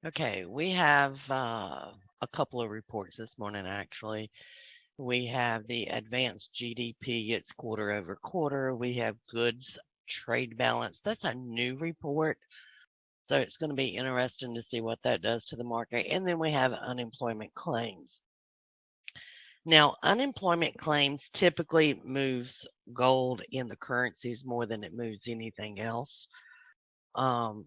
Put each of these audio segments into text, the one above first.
Okay, we have a couple of reports this morning, actually. We have the advanced GDP, it's quarter over quarter. We have goods trade balance. That's a new report, so it's going to be interesting to see what that does to the market. And then we have unemployment claims. Now, unemployment claims typically moves gold in the currencies more than it moves anything else. Um,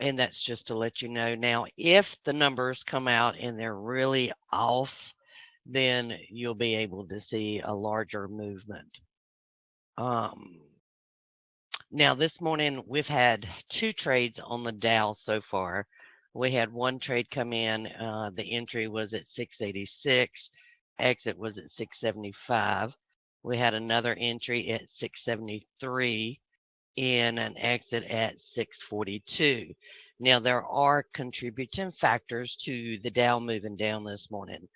and that's just to let you know. Now, if the numbers come out and they're really off, then you'll be able to see a larger movement. Um, Now, this morning we've had two trades on the Dow so far. We had one trade come in. The entry was at 686, exit was at 675. We had another entry at 673 and an exit at 642. Now, there are contributing factors to the Dow moving down this morning.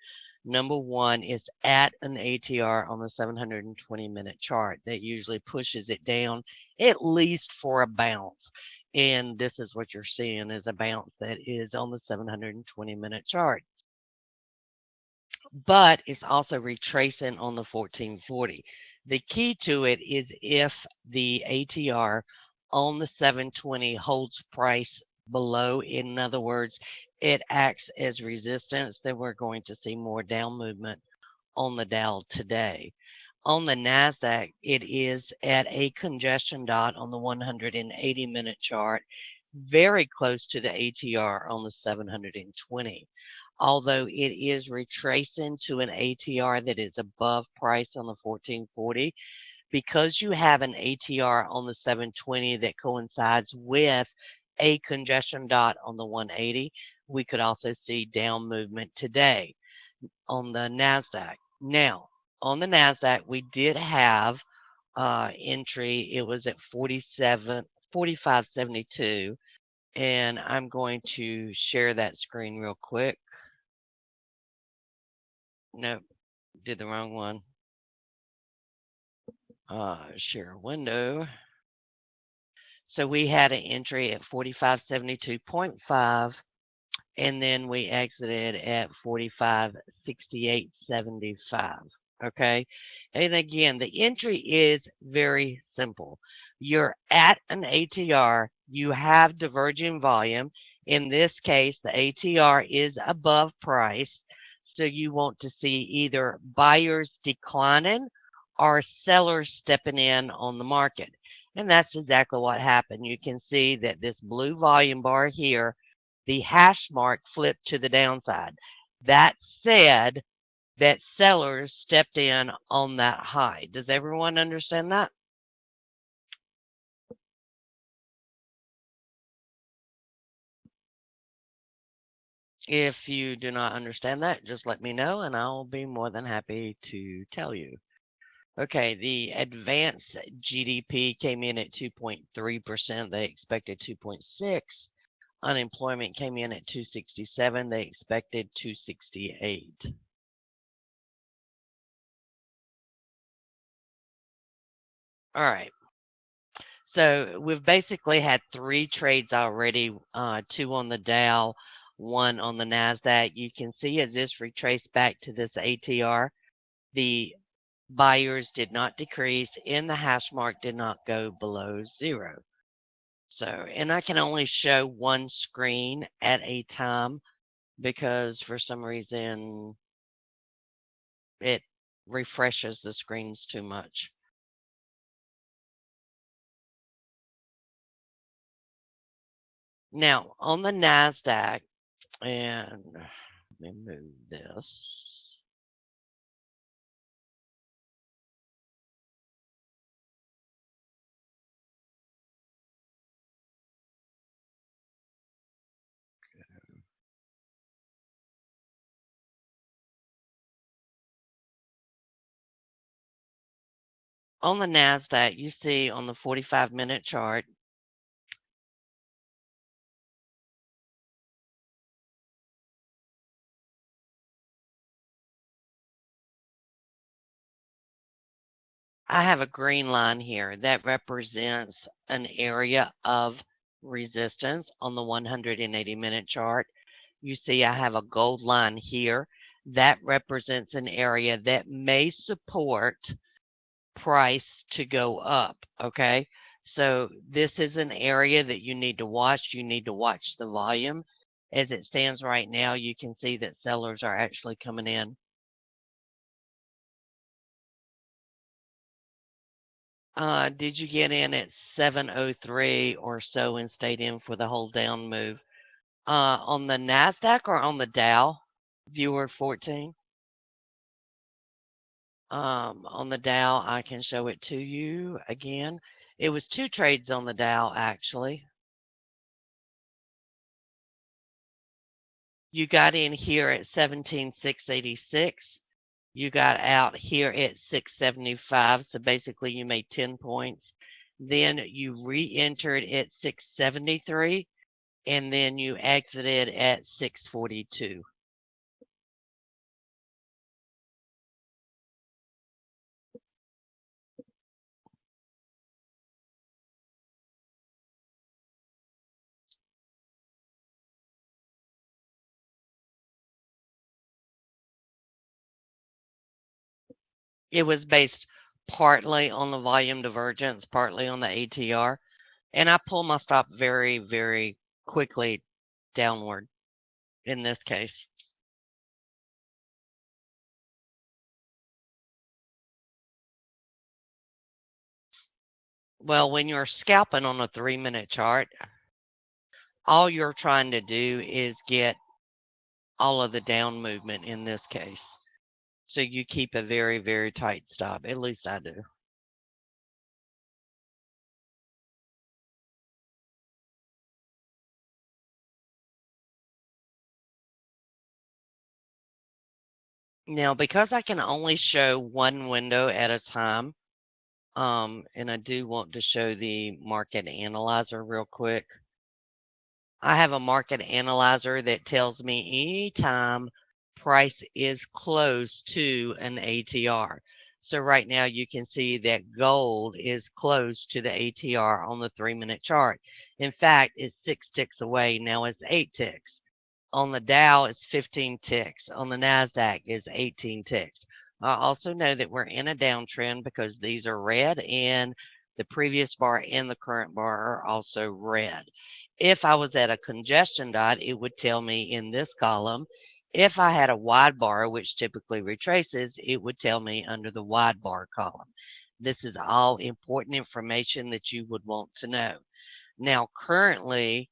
Number one is at an ATR on the 720-minute chart. That usually pushes it down at least for a bounce. And this is what you're seeing is a bounce that is on the 720-minute chart. But it's also retracing on the 1440. The key to it is if the ATR on the 720 holds price below, in other words, it acts as resistance, then we're going to see more down movement on the Dow today. On the NASDAQ, it is at a congestion dot on the 180-minute chart, very close to the ATR on the 720. Although it is retracing to an ATR that is above price on the 1440, because you have an ATR on the 720 that coincides with a congestion dot on the 180, we could also see down movement today on the NASDAQ. Now, on the NASDAQ, we did have entry. It was at 45.72, and I'm going to share that screen real quick. Nope, did the wrong one. Share window. So we had an entry at 45.72.5, and then we exited at 45.68.75. Okay. And again, the entry is very simple. You're at an ATR, you have diverging volume. In this case, the ATR is above price. So you want to see either buyers declining or sellers stepping in on the market. And that's exactly what happened. You can see that this blue volume bar here, the hash mark flipped to the downside. That said, that sellers stepped in on that high. Does everyone understand that? If you do not understand that, just let me know and I'll be more than happy to tell you. Okay, the advanced GDP came in at 2.3%. They expected 2.6. Unemployment came in at 267. They expected 268. All right. So we've basically had three trades already, two on the Dow, one on the NASDAQ. You can see as this retraced back to this ATR, the buyers did not decrease and the hash mark did not go below zero. So, and I can only show one screen at a time because for some reason it refreshes the screens too much. Now, on the NASDAQ, and let me move this. On the NASDAQ, you see on the 45-minute chart, I have a green line here that represents an area of resistance on the 180-minute chart. You see I have a gold line here. That represents an area that may support price to go up, okay? So this is an area that you need to watch. You need to watch the volume. As it stands right now, you can see that sellers are actually coming in. Did you get in at 7:03 or so and stayed in for the whole down move? On the NASDAQ or on the Dow? Viewer 14? On the Dow, I can show it to you again. It was two trades on the Dow, actually. You got in here at 17,686. You got out here at 675. So basically, you made 10 points. Then you re entered at 673. And then you exited at 642. It was based partly on the volume divergence, partly on the ATR. And I pull my stop very, very quickly downward in this case. Well, when you're scalping on a 3-minute chart, all you're trying to do is get all of the down movement in this case. So you keep a very, very tight stop. At least I do. Now, because I can only show one window at a time, and I do want to show the market analyzer real quick. I have a market analyzer that tells me anytime price is close to an ATR. So right now you can see that gold is close to the ATR on the 3-minute chart. In fact, it's 6 ticks away. Now it's 8 ticks. On the Dow, it's 15 ticks. On the NASDAQ, it's 18 ticks. I also know that we're in a downtrend because these are red and the previous bar and the current bar are also red. If I was at a congestion dot, it would tell me in this column. If I had a wide bar, which typically retraces, it would tell me under the wide bar column. This is all important information that you would want to know. Now, currently,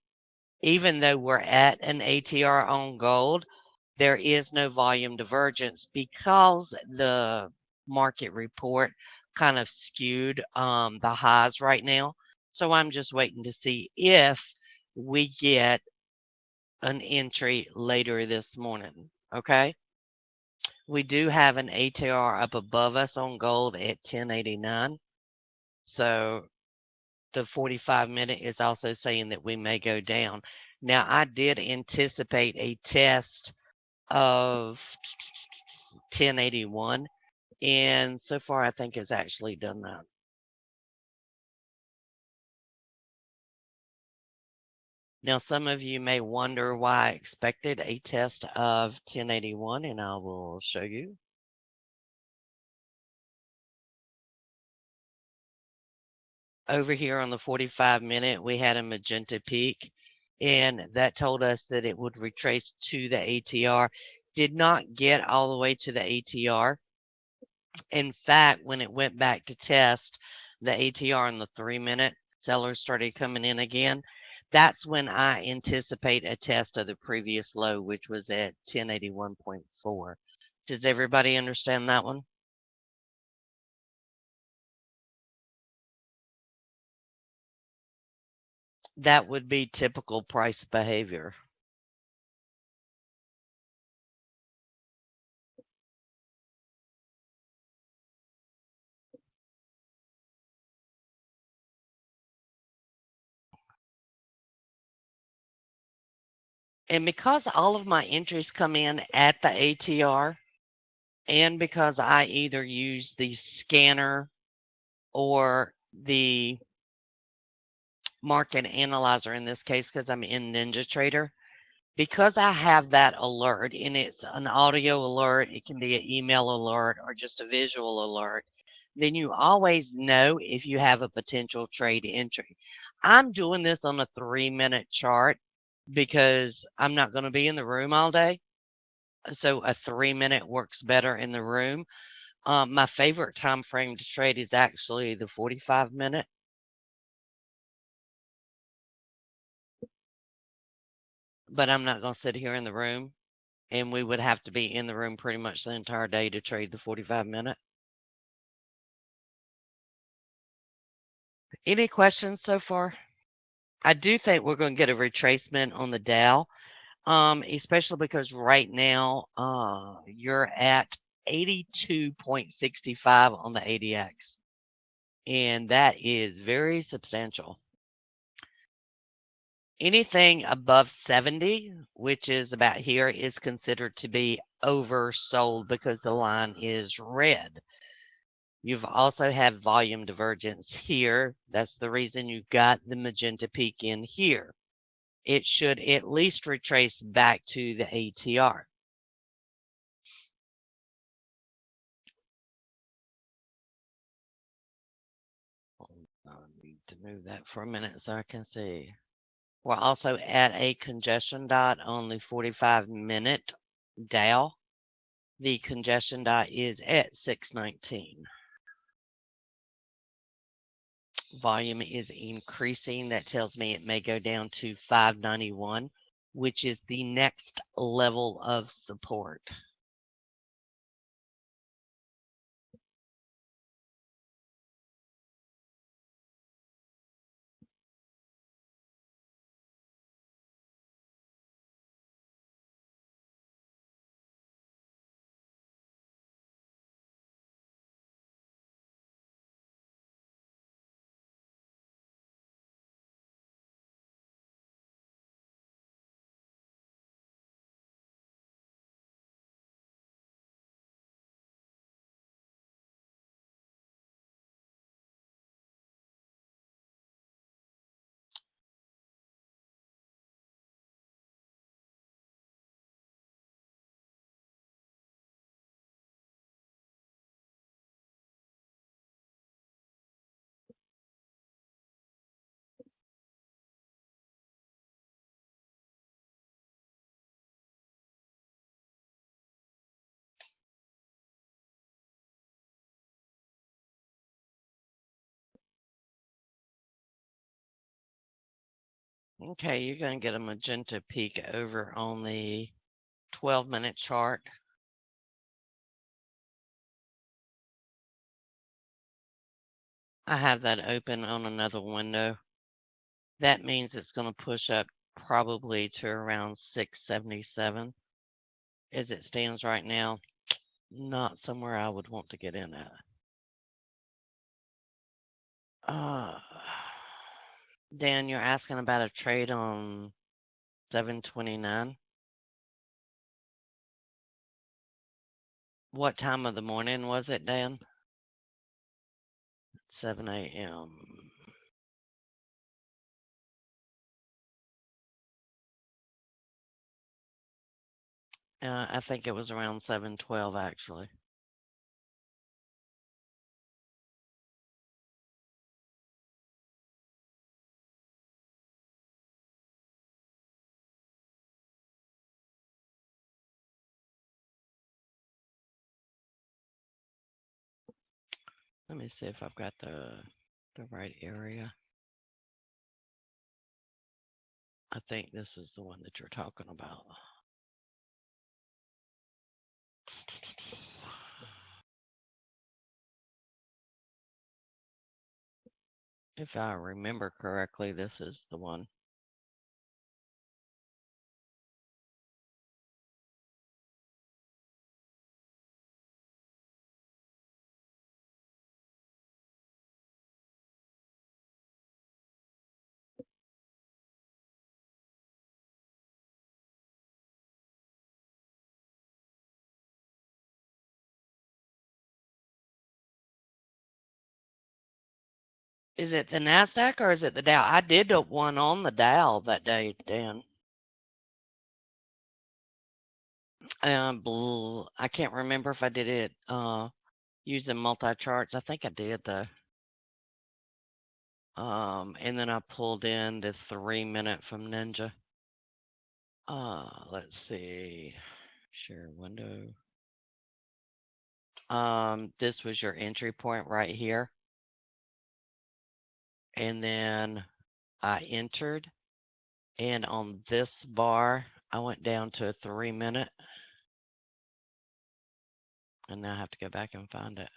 even though we're at an ATR on gold, there is no volume divergence because the market report kind of skewed the highs right now. So I'm just waiting to see if we get an entry later this morning. Okay. We do have an ATR up above us on gold at 1089. So the 45-minute is also saying that we may go down. Now, I did anticipate a test of 1081, and so far I think it's actually done that. Now, some of you may wonder why I expected a test of 1081, and I will show you. Over here on the 45-minute, we had a magenta peak, and that told us that it would retrace to the ATR. Did not get all the way to the ATR. In fact, when it went back to test the ATR in the 3-minute, sellers started coming in again. That's when I anticipate a test of the previous low, which was at 1081.4. Does everybody understand that one? That would be typical price behavior. And because all of my entries come in at the ATR, and because I either use the scanner or the market analyzer in this case because I'm in NinjaTrader. Because I have that alert, and it's an audio alert, it can be an email alert or just a visual alert, then you always know if you have a potential trade entry. I'm doing this on a 3-minute chart because I'm not going to be in the room all day. So a 3-minute works better in the room. My favorite time frame to trade is actually the 45-minute, but I'm not going to sit here in the room, and we would have to be in the room pretty much the entire day to trade the 45-minute. Any questions so far? I do think we're going to get a retracement on the Dow, especially because right now you're at 82.65 on the ADX, and that is very substantial. Anything above 70, which is about here, is considered to be oversold because the line is red. You've also had volume divergence here. That's the reason you got the magenta peak in here. It should at least retrace back to the ATR. I need to move that for a minute so I can see. We're also at a congestion dot on the 45-minute Dow. The congestion dot is at 619. Volume is increasing. That tells me it may go down to 591, which is the next level of support. Okay, you're going to get a magenta peak over on the 12-minute chart. I have that open on another window. That means it's going to push up probably to around 677. As it stands right now, not somewhere I would want to get in at. Dan, you're asking about a trade on 729. What time of the morning was it, Dan? 7 a.m. I think it was around 7:12 actually. Let me see if I've got the right area. I think this is the one that you're talking about. If I remember correctly, this is the one. Is it the NASDAQ or is it the Dow? I did one on the Dow that day, Dan. I can't remember if I did it using multi charts. I think I did though. And then I pulled in the 3 minute from Ninja. Let's see. Share window. This was your entry point right here. And then I entered. And on this bar, I went down to a 3 minute. And now I have to go back and find it.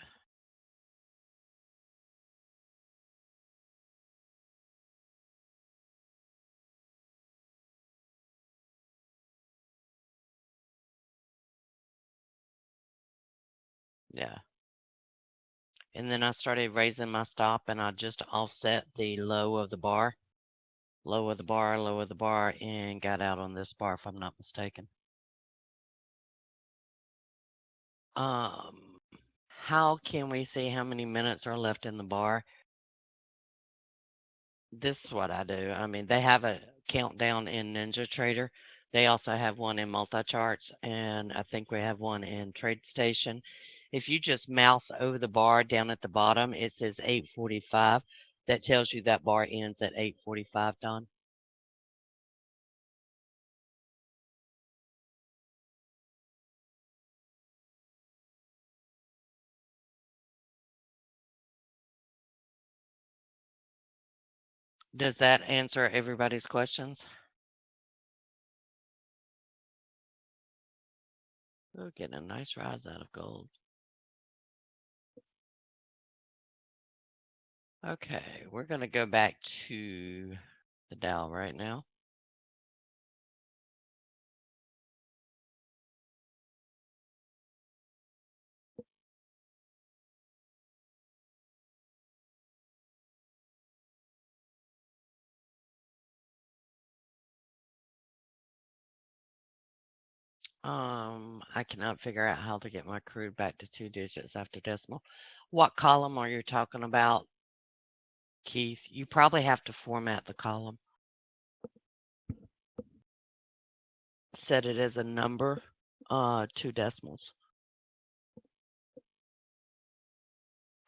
Yeah. And then I started raising my stop and I just offset the low of the bar, low of the bar, low of the bar, and got out on this bar if I'm not mistaken. How can we see how many minutes are left in the bar? This is what I do. I mean, they have a countdown in NinjaTrader. They also have one in multi-charts, and I think we have one in TradeStation. If you just mouse over the bar down at the bottom, it says 8:45. That tells you that bar ends at 8:45, Don. Does that answer everybody's questions? We're getting a nice rise out of gold. Okay, we're going to go back to the Dow right now. I cannot figure out how to get my crude back to 2 digits after decimal. What column are you talking about, Keith? You probably have to format the column. Set it as a number, 2 decimals.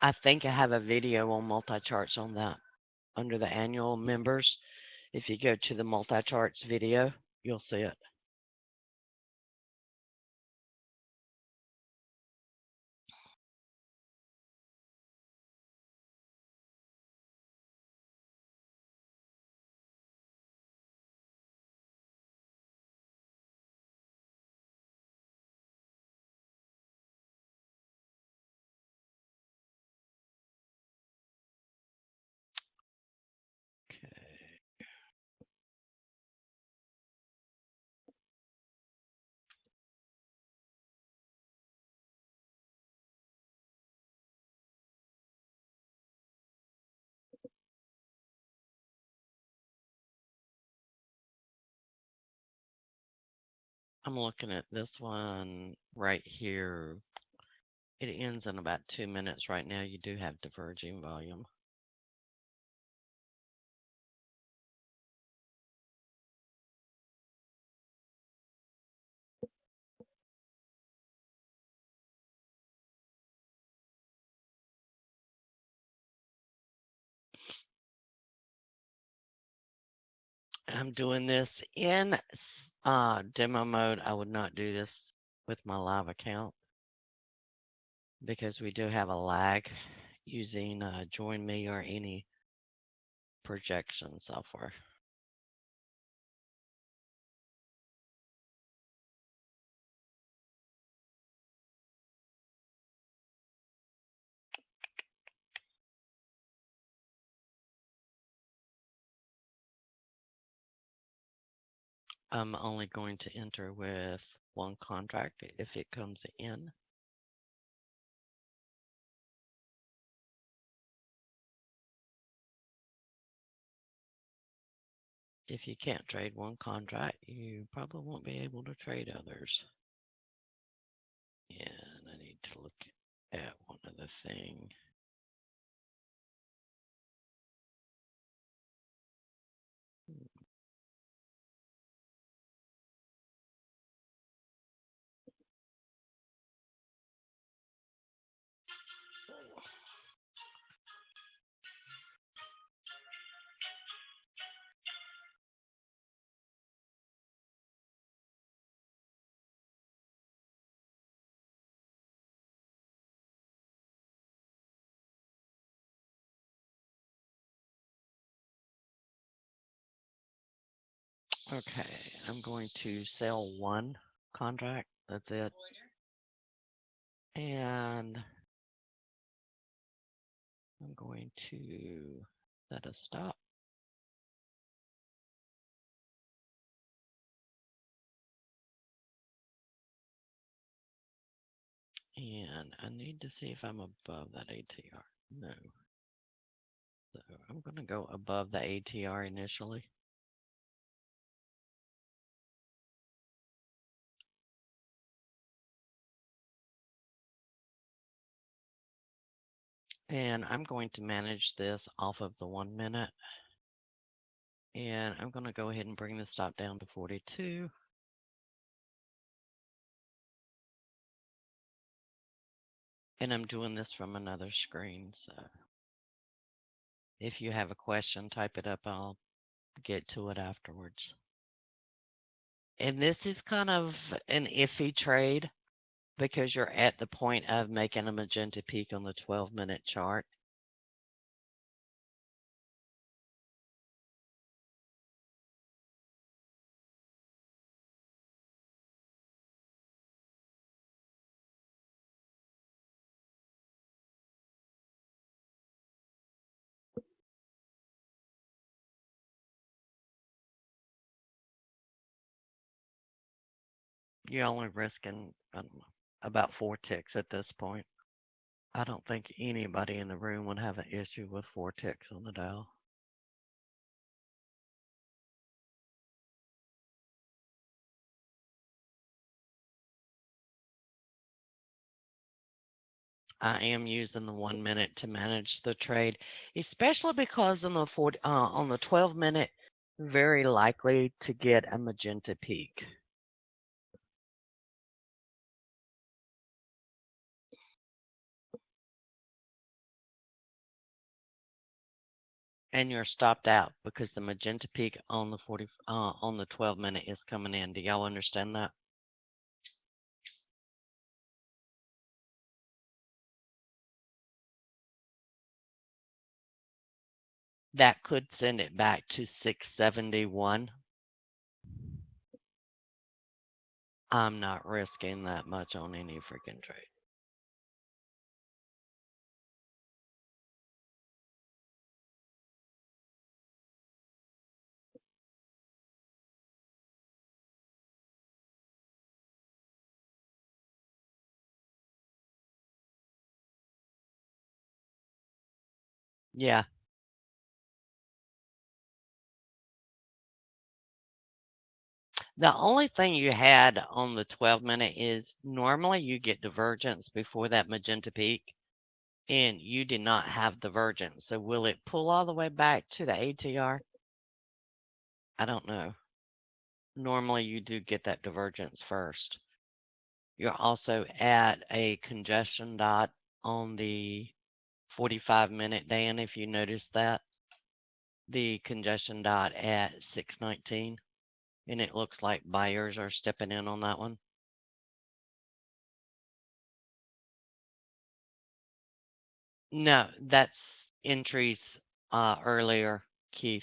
I think I have a video on multi-charts on that under the annual members. If you go to the multi-charts video, you'll see it. Okay. I'm looking at this one right here. It ends in about 2 minutes right now. You do have diverging volume. I'm doing this in demo mode. I would not do this with my live account because we do have a lag using Join Me or any projection software. I'm only going to enter with one contract if it comes in. If you can't trade one contract, you probably won't be able to trade others. And I need to look at one other thing. Okay, I'm going to sell one contract. That's it. And I'm going to set a stop. And I need to see if I'm above that ATR. No. So I'm going to go above the ATR initially. And I'm going to manage this off of the 1 minute. And I'm going to go ahead and bring the stop down to 42. And I'm doing this from another screen. So if you have a question, type it up. I'll get to it afterwards. And this is kind of an iffy trade because you're at the point of making a magenta peak on the 12-minute chart. You're only risking about 4 ticks at this point. I don't think anybody in the room would have an issue with 4 ticks on the Dow. I am using the 1 minute to manage the trade, especially because on the 12-minute, very likely to get a magenta peak. And you're stopped out because the magenta peak on the 12-minute is coming in. Do y'all understand that? That could send it back to 671. I'm not risking that much on any freaking trade. Yeah. The only thing you had on the 12-minute is normally you get divergence before that magenta peak, and you did not have divergence. So will it pull all the way back to the ATR? I don't know. Normally you do get that divergence first. You're also at a congestion dot on the 45-minute, Dan, if you notice that. The congestion dot at 619, and it looks like buyers are stepping in on that one. No, that's entries earlier, Keith.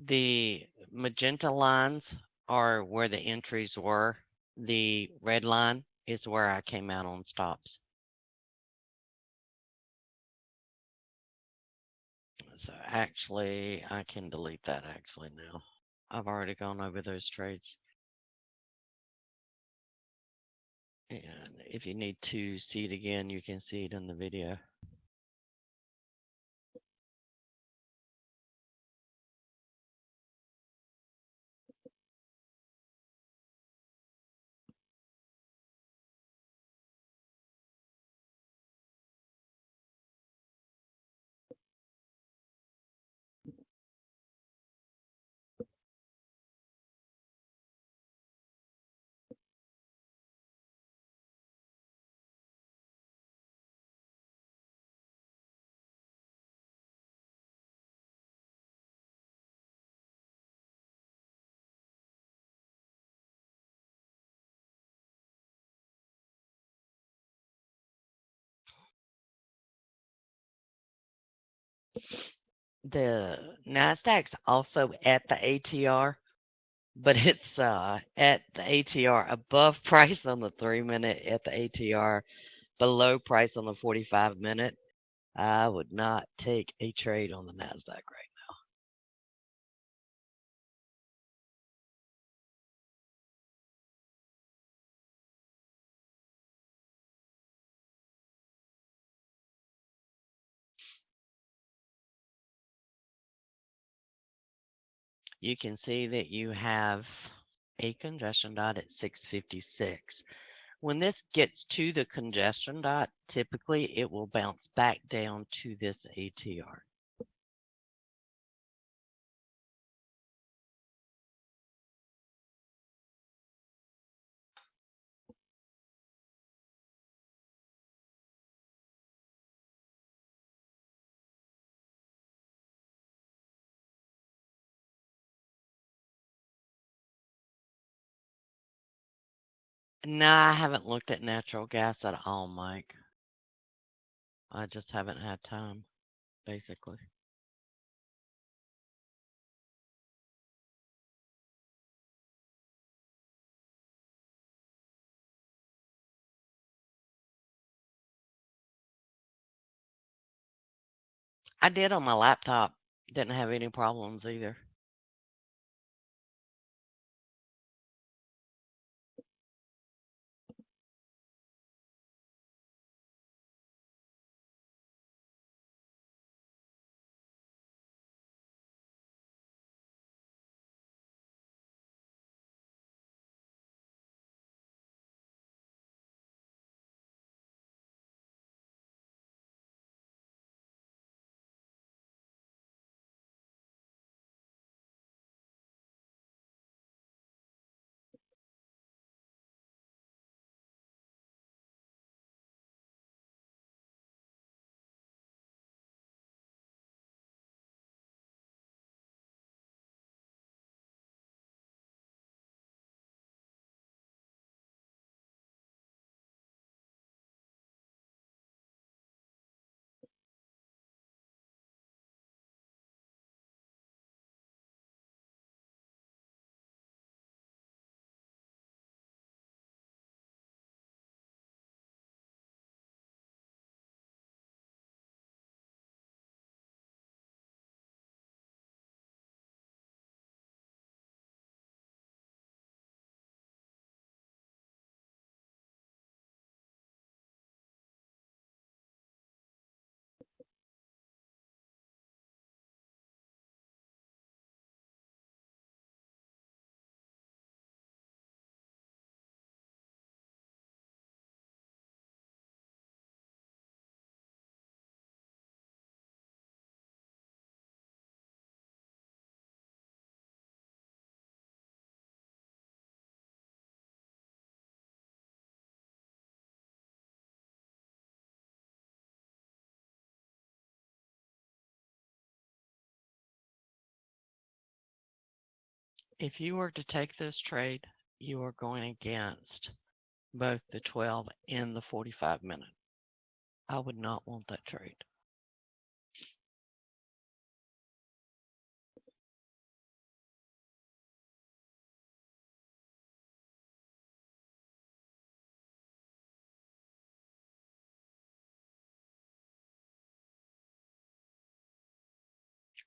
The magenta lines are where the entries were. The red line is where I came out on stops. So actually, I can delete that actually now. I've already gone over those trades. And if you need to see it again, you can see it in the video. The Nasdaq's also at the ATR, but it's at the ATR above price on the 3 minute, at the ATR below price on the 45 minute. I would not take a trade on the Nasdaq right now. You can see that you have a congestion dot at 656. When this gets to the congestion dot, typically it will bounce back down to this ATR. No, I haven't looked at natural gas at all, Mike. I just haven't had time, basically. I did on my laptop. Didn't have any problems either. If you were to take this trade, you are going against both the 12 and the 45 minute. I would not want that trade.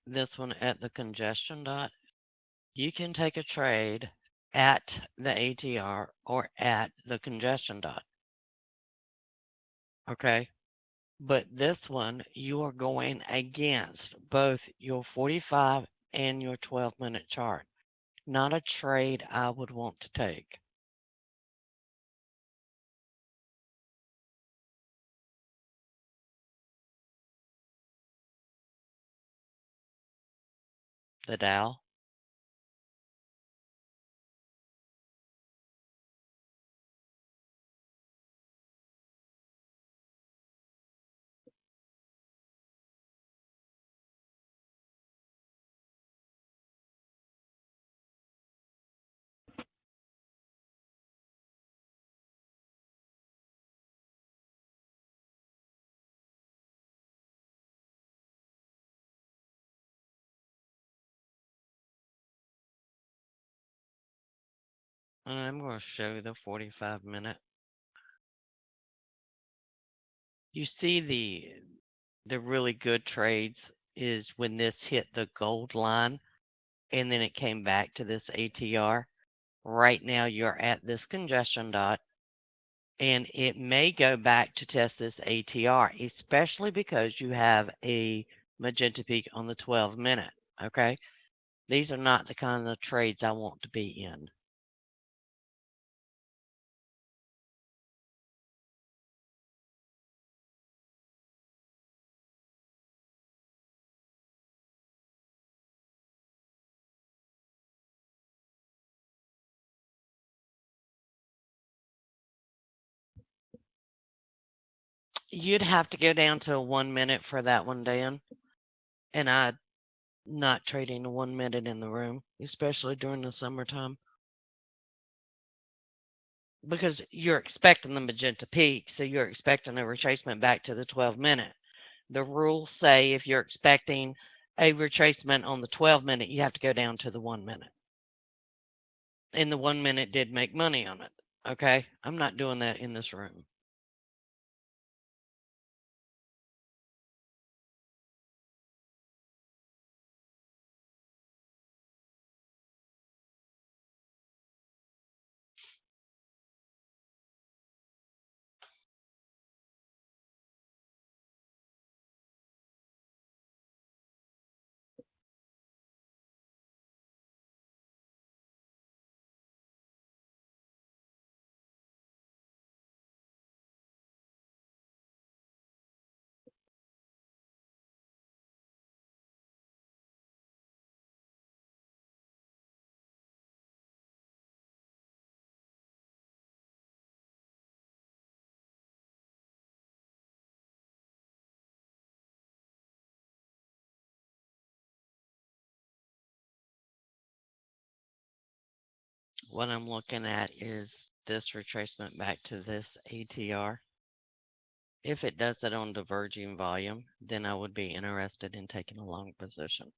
This one at the congestion dot, you can take a trade at the ATR or at the congestion dot. Okay? But this one, you are going against both your 45 and your 12-minute chart. Not a trade I would want to take. The Dow. I'm going to show you the 45-minute. You see the really good trades is when this hit the gold line and then it came back to this ATR. Right now you're at this congestion dot and it may go back to test this ATR, especially because you have a magenta peak on the 12-minute. Okay, these are not the kind of trades I want to be in. You'd have to go down to a 1 minute for that one, Dan. And I'm not trading a 1 minute in the room, especially during the summertime, because you're expecting the magenta peak, so you're expecting a retracement back to the 12-minute. The rules say if you're expecting a retracement on the 12-minute, you have to go down to the 1 minute. And the 1 minute did make money on it. Okay? I'm not doing that in this room. What I'm looking at is this retracement back to this ATR. If it does it on diverging volume, then I would be interested in taking a long position.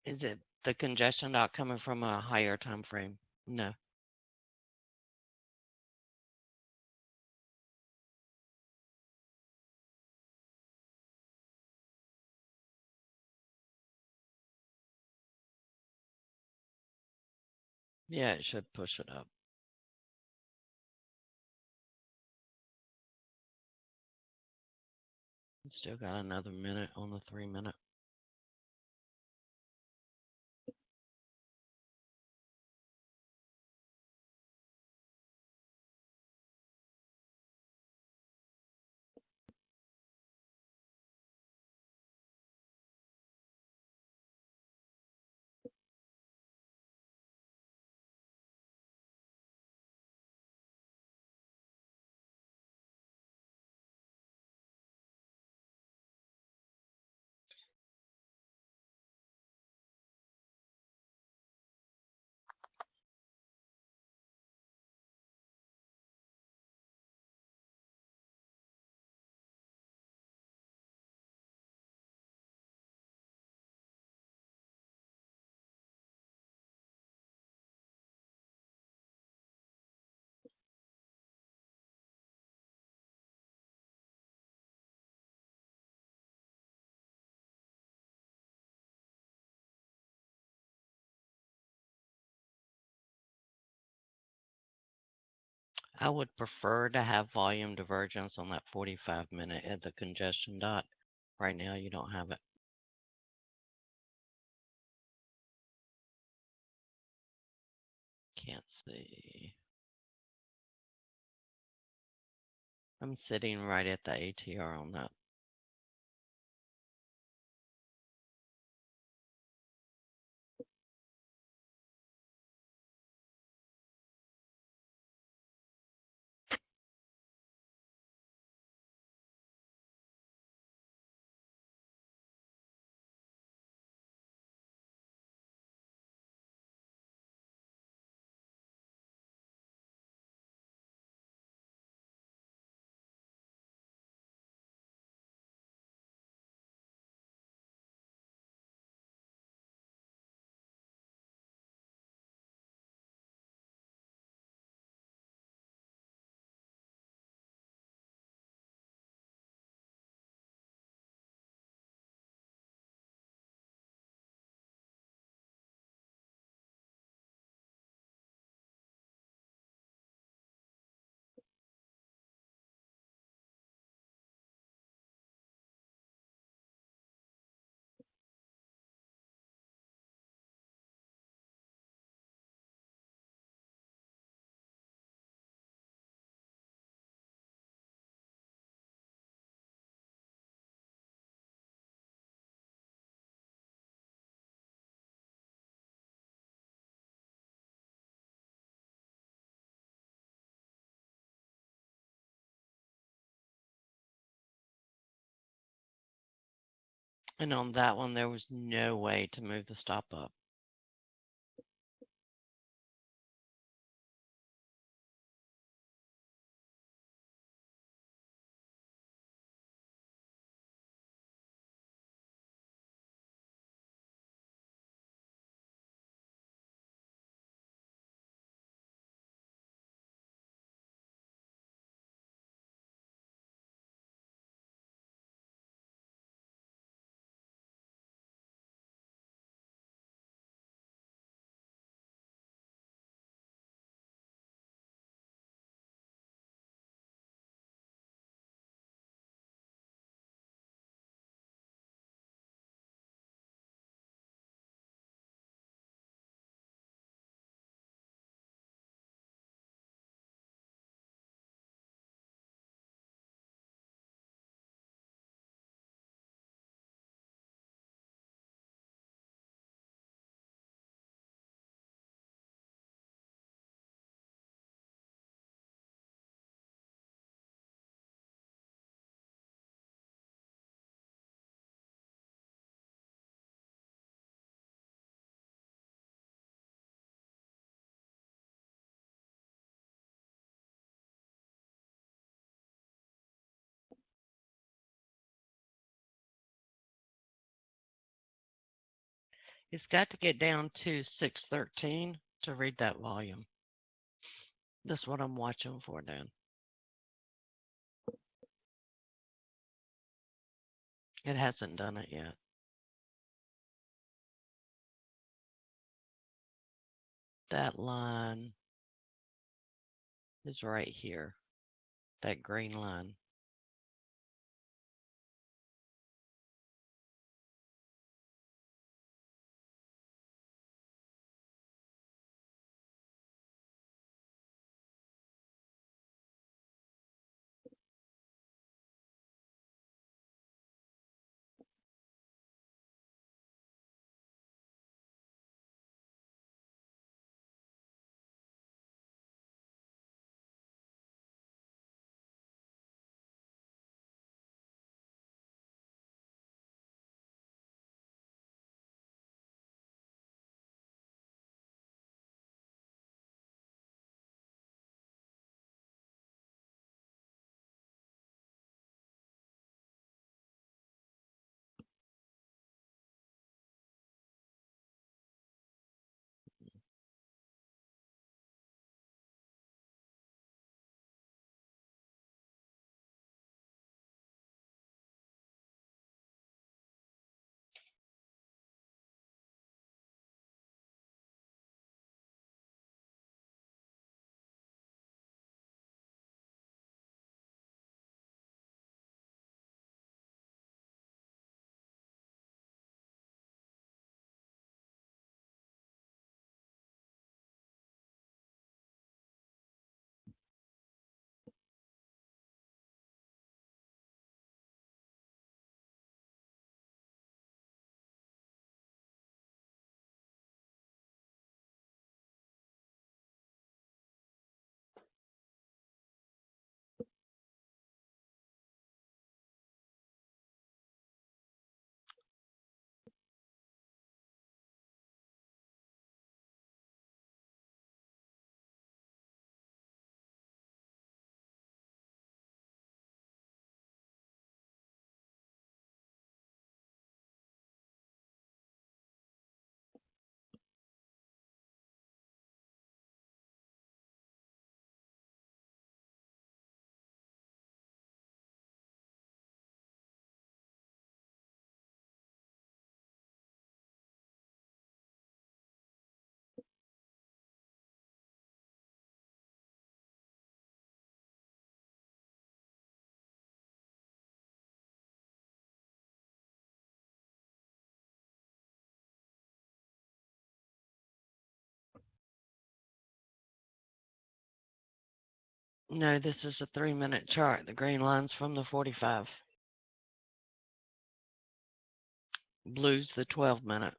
Is it the congestion not coming from a higher time frame? No. Yeah, it should push it up. It's still got another minute on the 3 minute. I would prefer to have volume divergence on that 45-minute at the congestion dot. Right now, you don't have it. Can't see. I'm sitting right at the ATR on that. And on that one, there was no way to move the stop up. It's got to get down to 613 to read that volume. That's what I'm watching for, Dan. It hasn't done it yet. That line is right here, that green line. No, this is a 3-minute chart. The green line's from the 45. Blue's the 12-minute.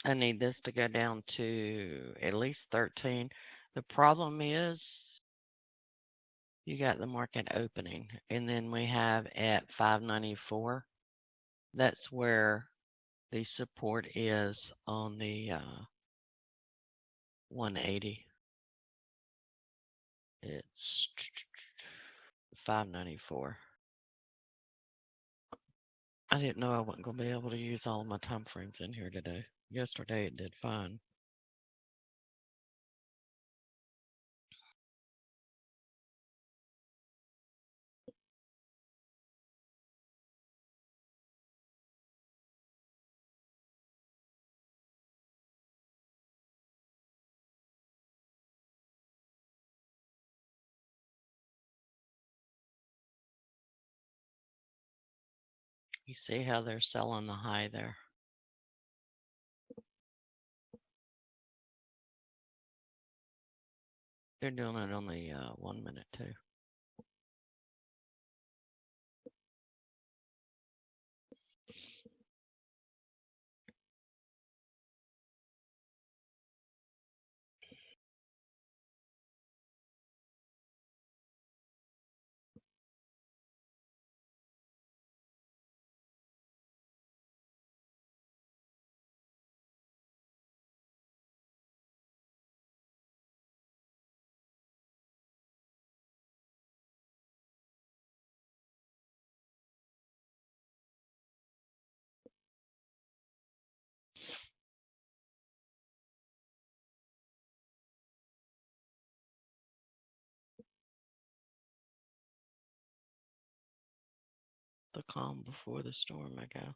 I need this to go down to at least 13. The problem is you got the market opening, and then we have at 594. That's where the support is on the 180. It's 594. I didn't know I wasn't going to be able to use all of my time frames in here today. Yesterday it did fine. You see how they're selling the high there? They're doing it on the 1 minute too. The calm before the storm, I guess.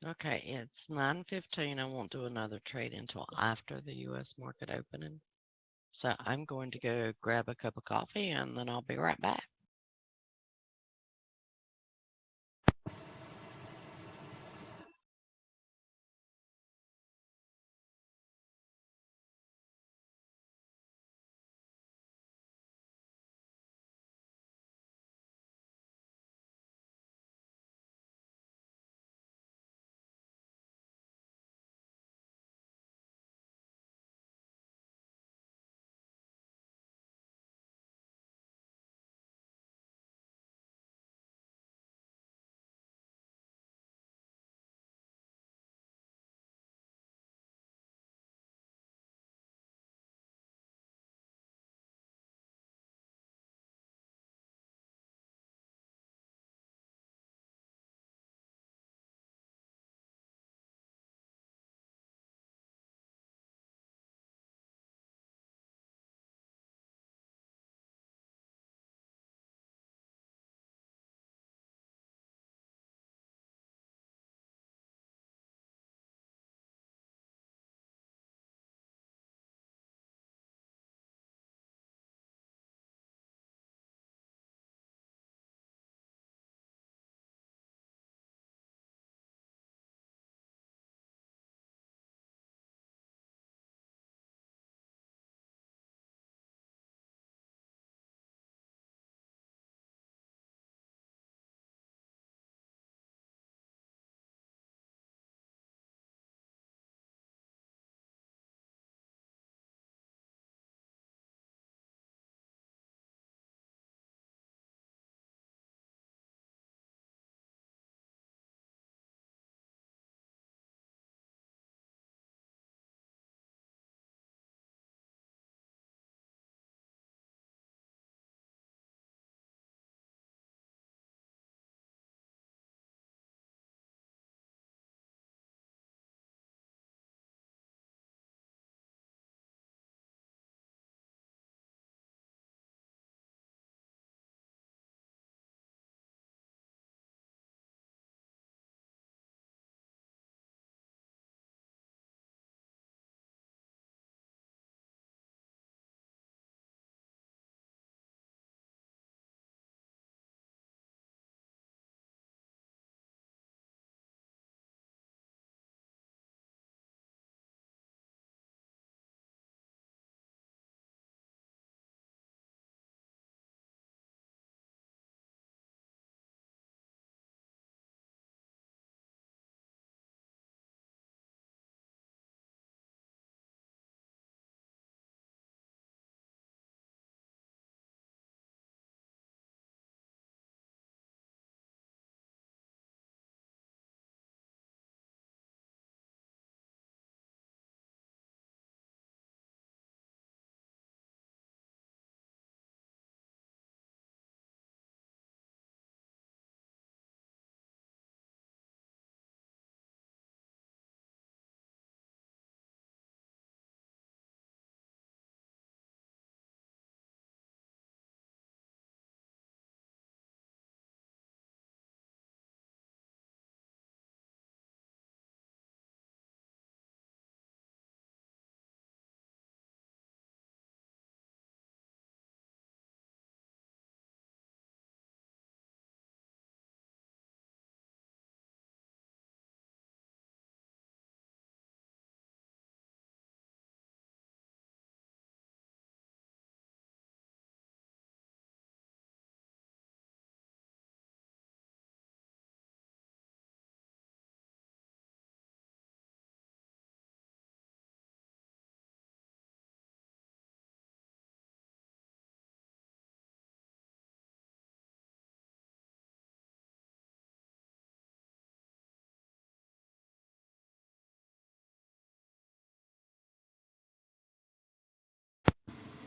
Okay, it's 9:15. I won't do another trade until after the U.S. market opening. So I'm going to go grab a cup of coffee and then I'll be right back.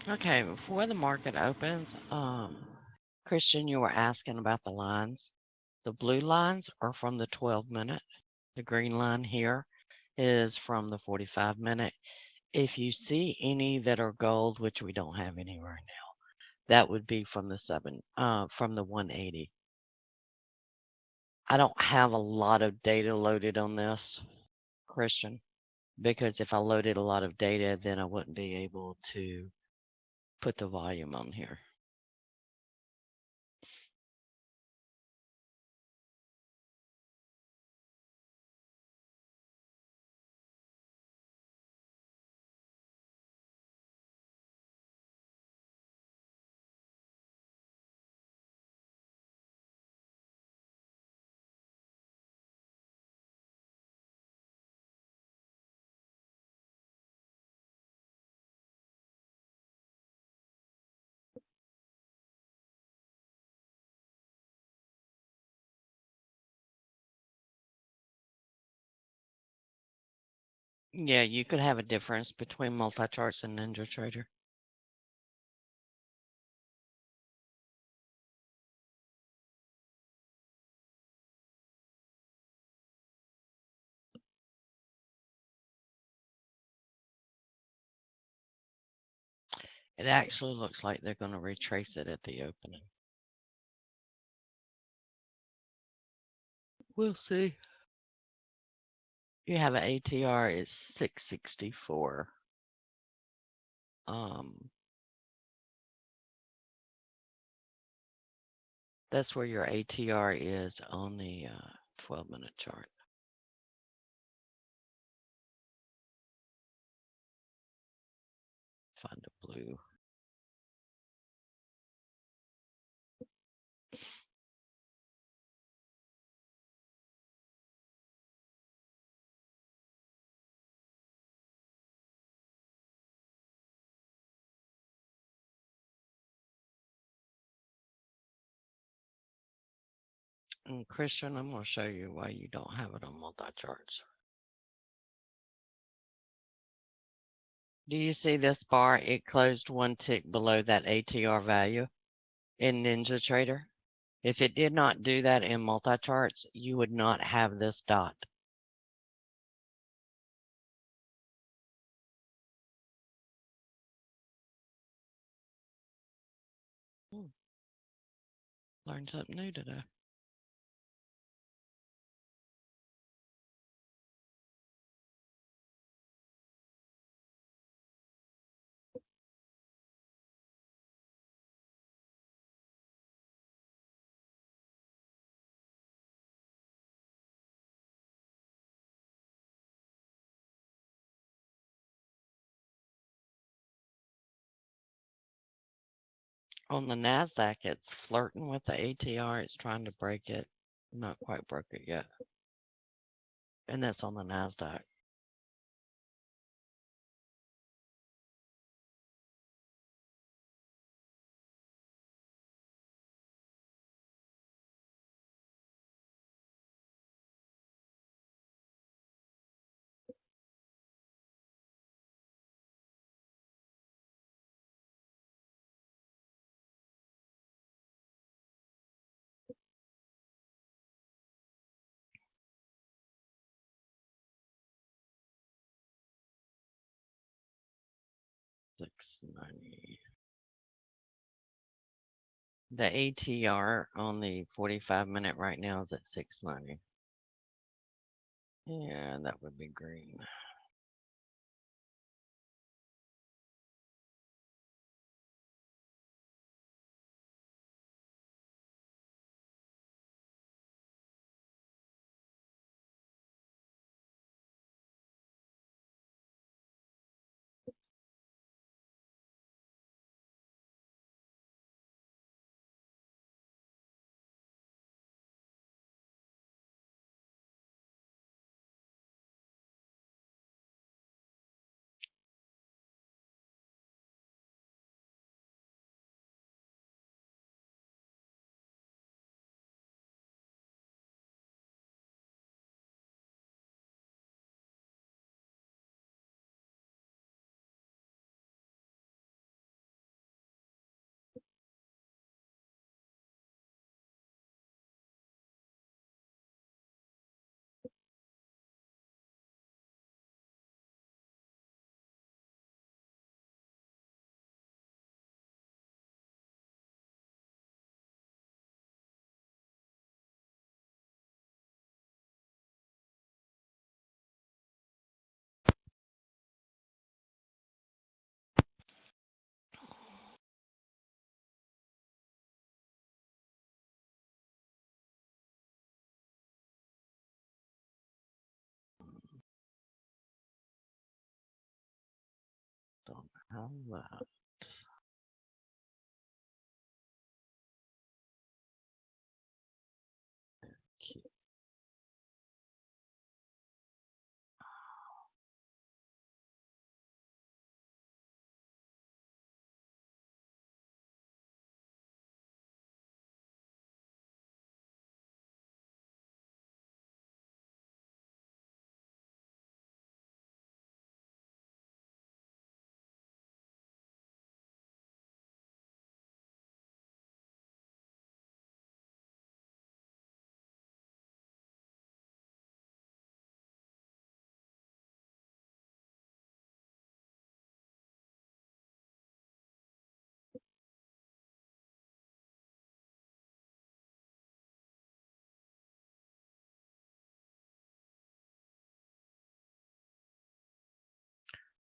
Okay, before the market opens, Christian, you were asking about the lines. The blue lines are from the 12-minute. The green line here is from the 45-minute. If you see any that are gold, which we don't have any right now, that would be from the 180. I don't have a lot of data loaded on this, Christian, because if I loaded a lot of data, then I wouldn't be able to put the volume on here. Yeah, you could have a difference between multi-charts and NinjaTrader. It actually looks like they're going to retrace it at the opening. We'll see. You have an ATR is 664. That's where your ATR is on the 12-minute chart. Find a blue. And Christian, I'm going to show you why you don't have it on multi-charts. Do you see this bar? It closed one tick below that ATR value in NinjaTrader. If it did not do that in multi-charts, you would not have this dot. Learned something new today. On the NASDAQ, it's flirting with the ATR. It's trying to break it. Not quite broke it yet. And that's on the NASDAQ. $6.90. The ATR on the 45-minute right now is at $6.90. Yeah, that would be green. How about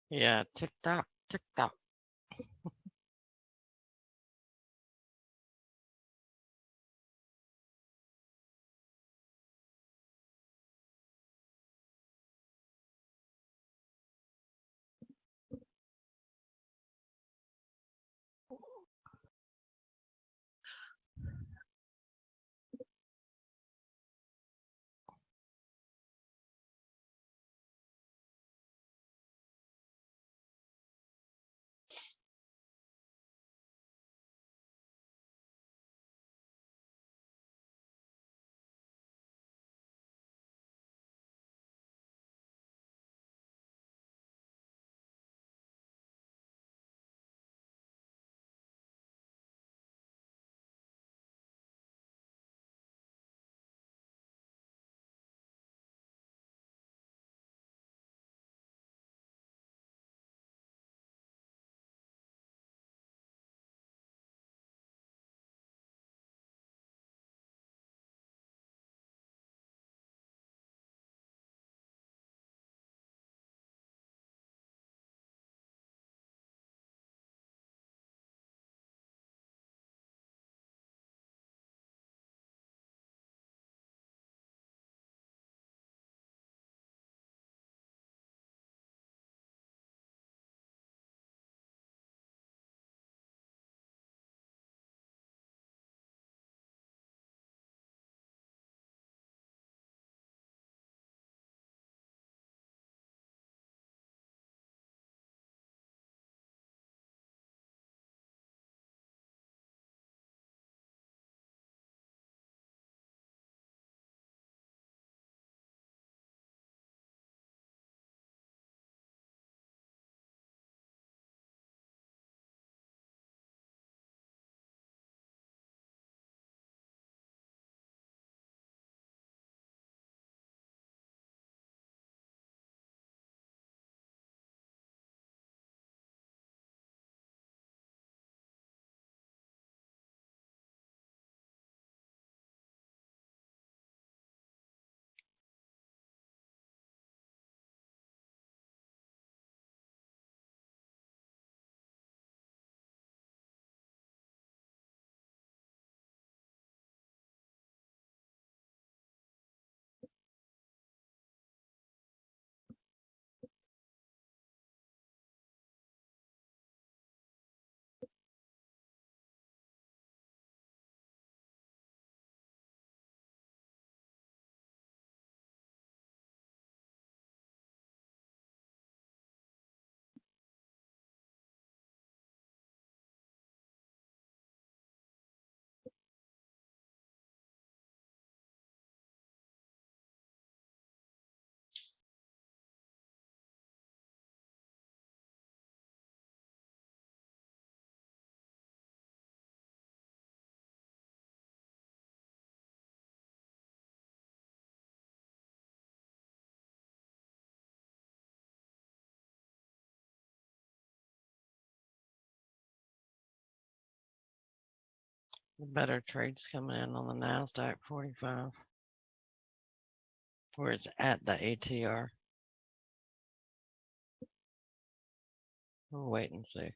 yeah, tick tock, tick tock. The better trades coming in on the NASDAQ 45, where it's at the ATR. We'll wait and see.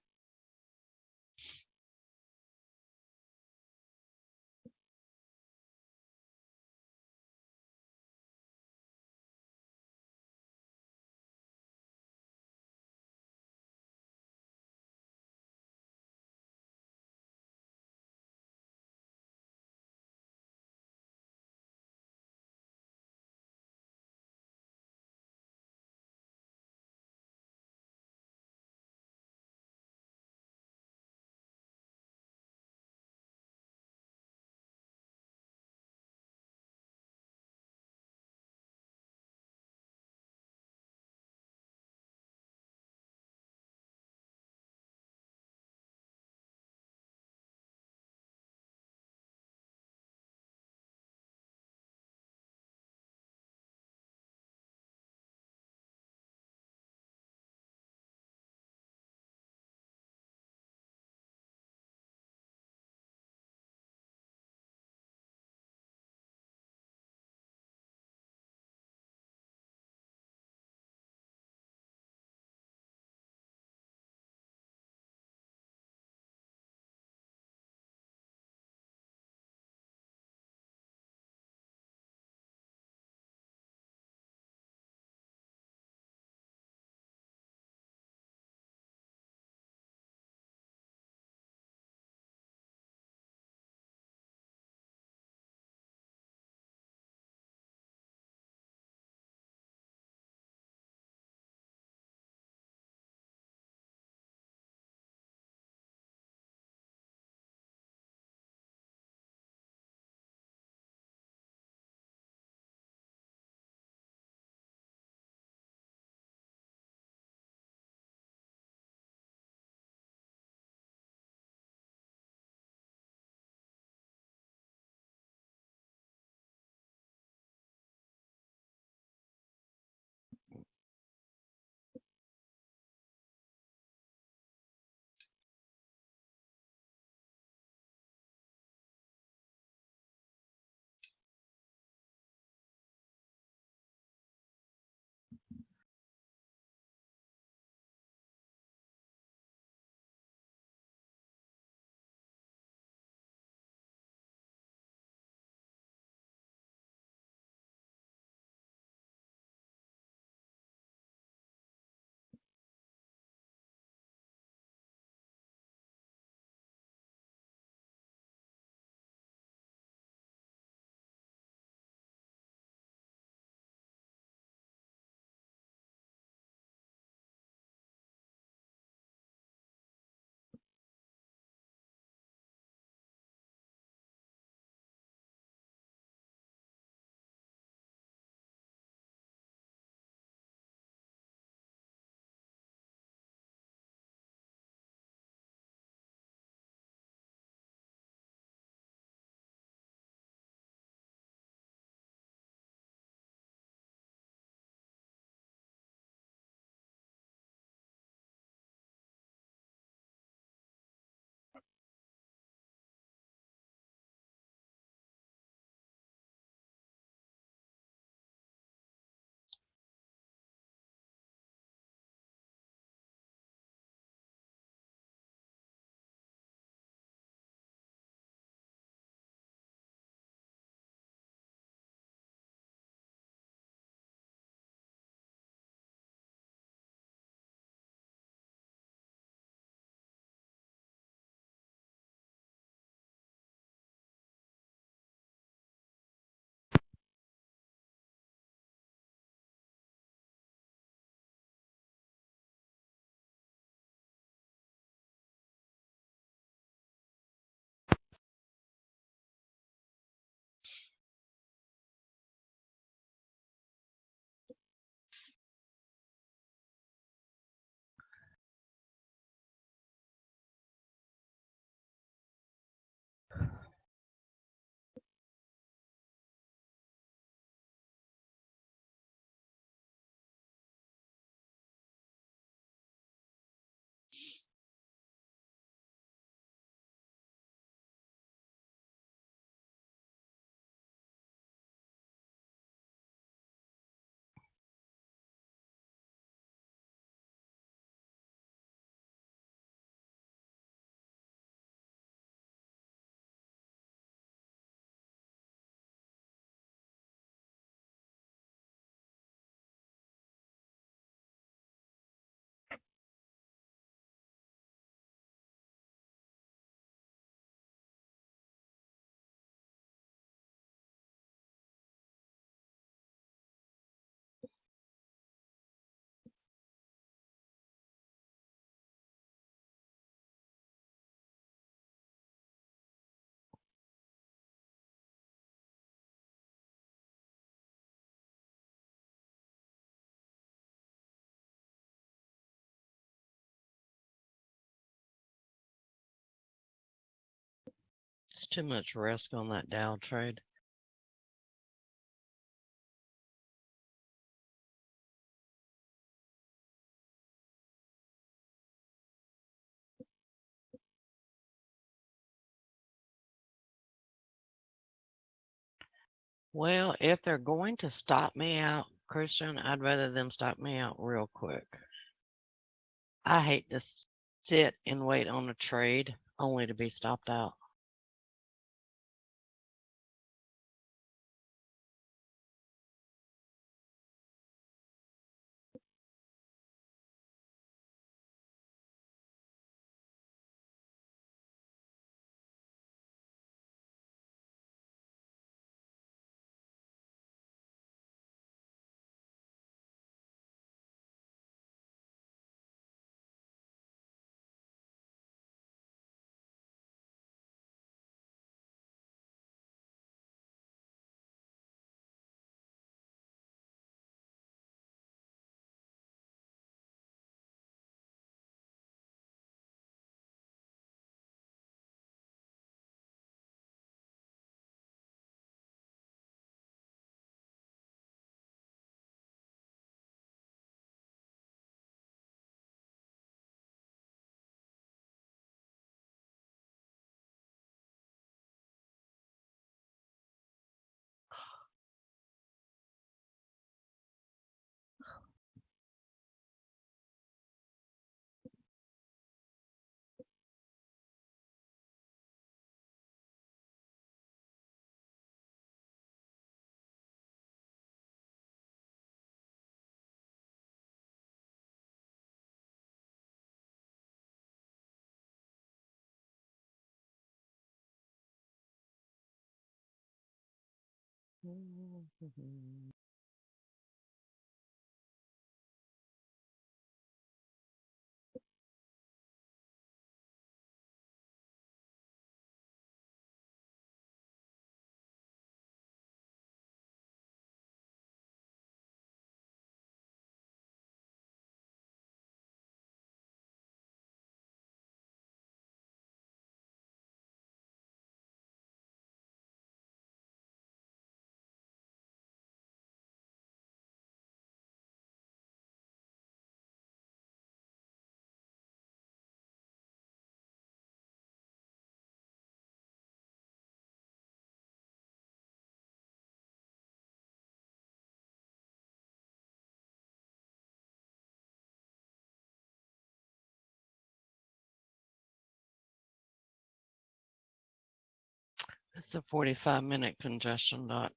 too much risk on that Dow trade. Well, if they're going to stop me out, Christian, I'd rather them stop me out real quick. I hate to sit and wait on a trade only to be stopped out. It's a 45-minute congestion dot.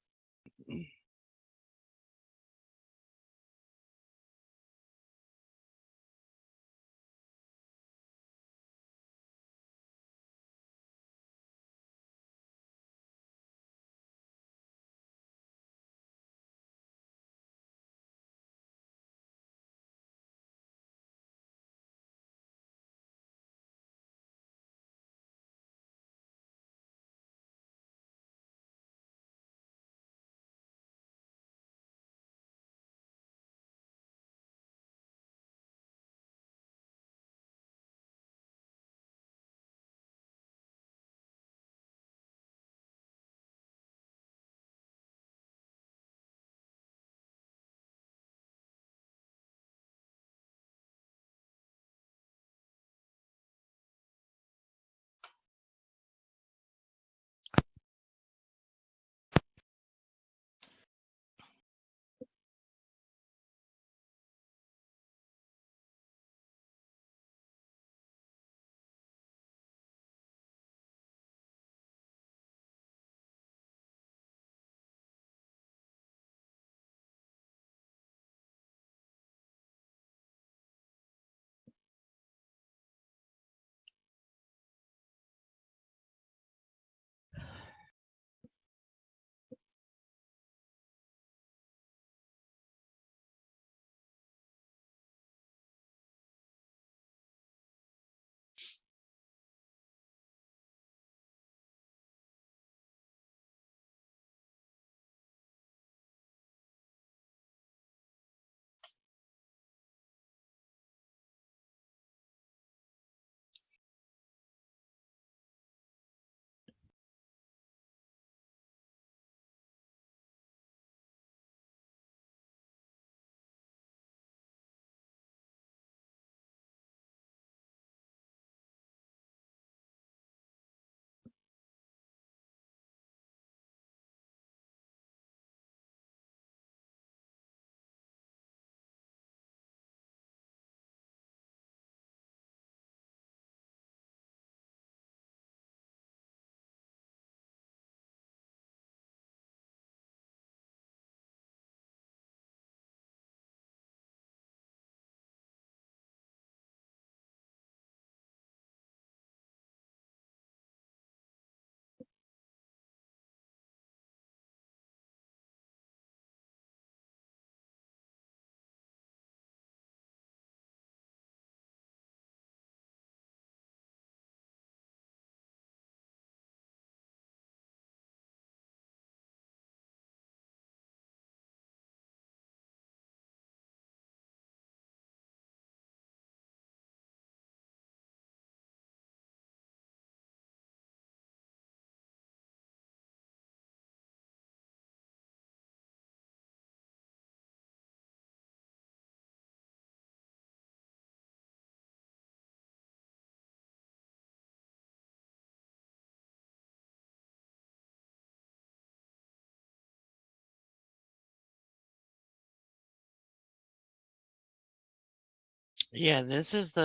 Yeah, this is the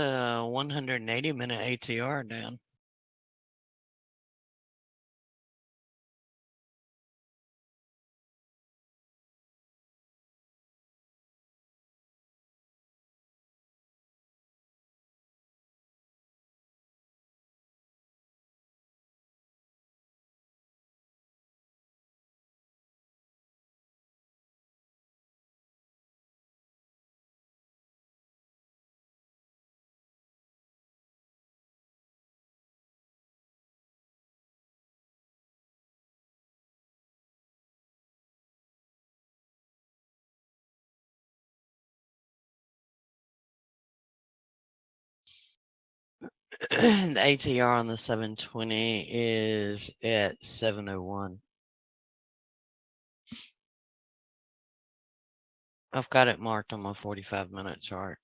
180-minute ATR down. The ATR on the 720 is at 701. I've got it marked on my 45-minute chart.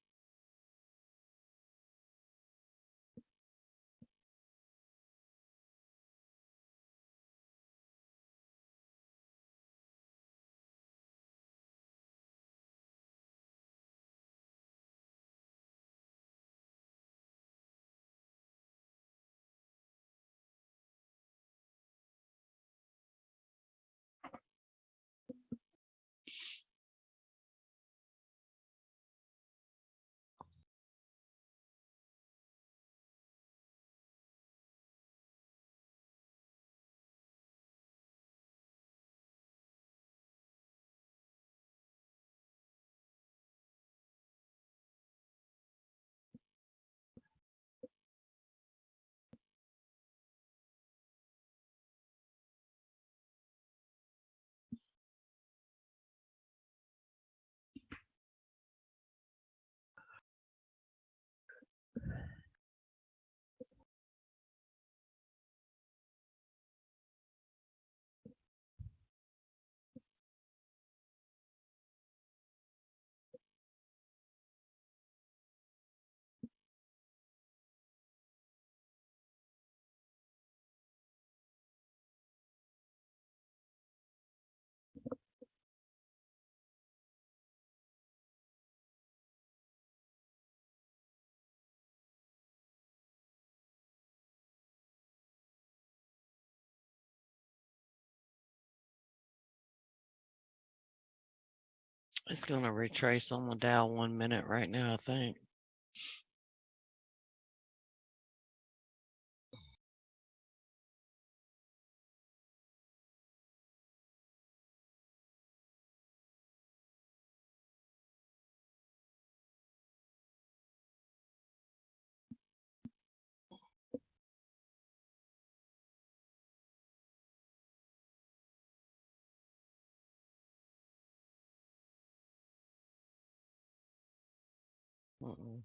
It's going to retrace on the Dow 1 minute right now, I think. Mm-mm.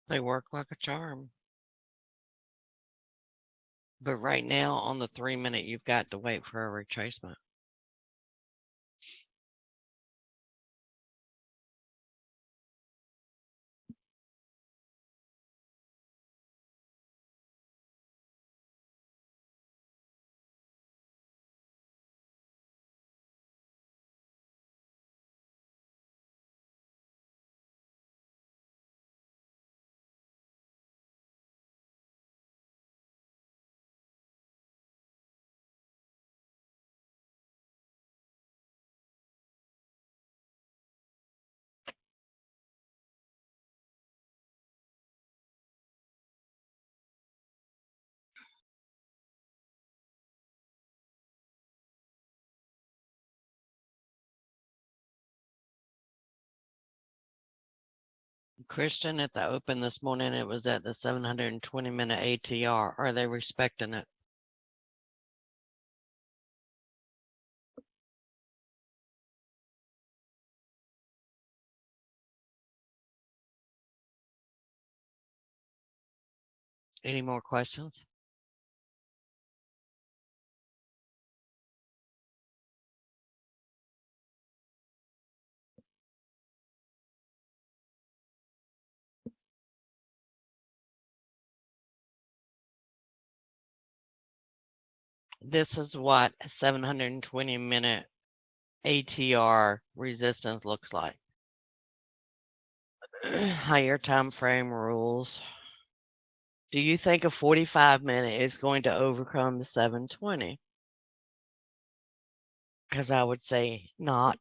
They work like a charm. But right now, on the 3 minute, you've got to wait for a retracement. Christian, at the open this morning, it was at the 720-minute ATR. Are they respecting it? Any more questions? This is what a 720-minute ATR resistance looks like. Higher time frame rules. Do you think a 45-minute is going to overcome the 720? Because I would say not.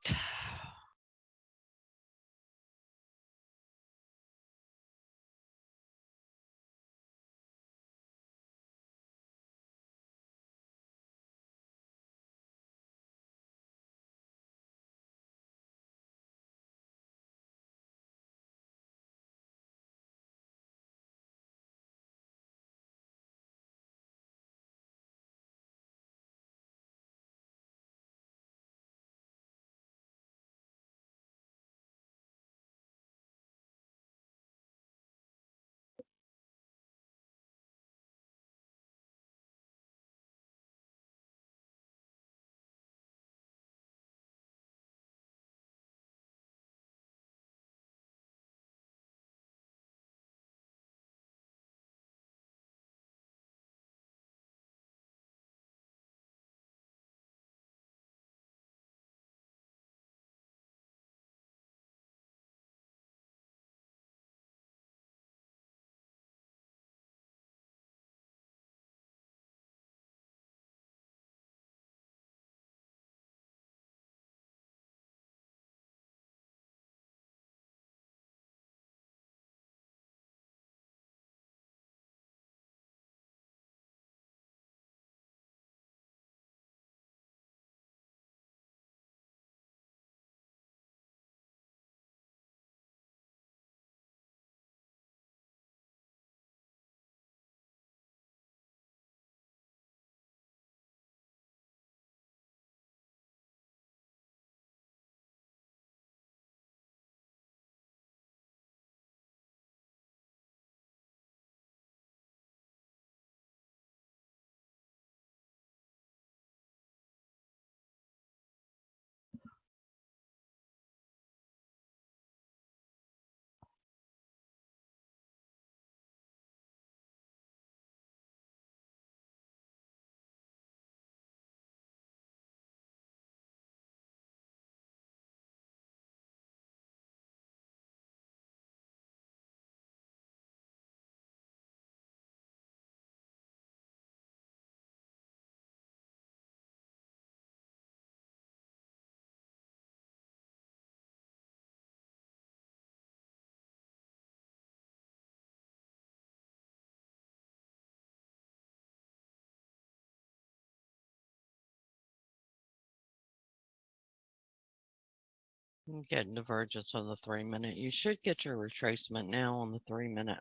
Getting divergence on the 3 minute. You should get your retracement now on the 3 minute.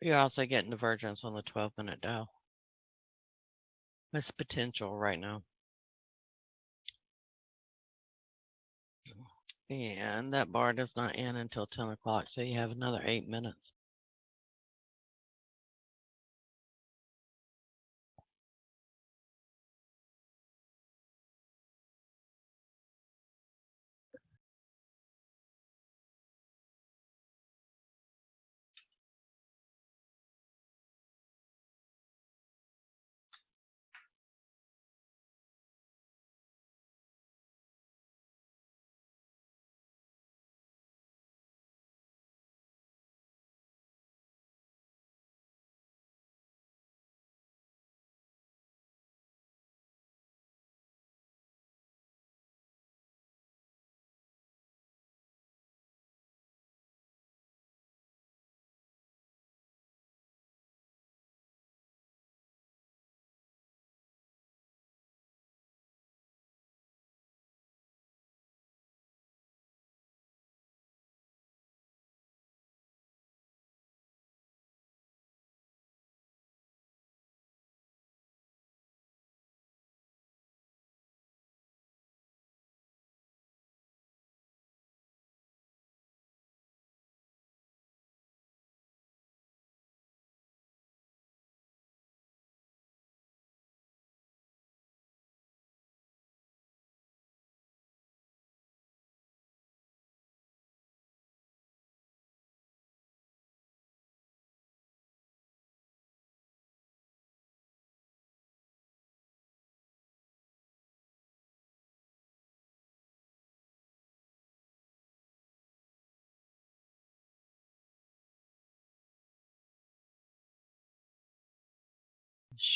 You're also getting divergence on the 12-minute Dow. That's potential right now. And that bar does not end until 10 o'clock, so you have another 8 minutes.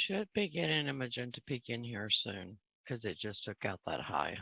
Should be getting a magenta peak in here soon because it just took out that high.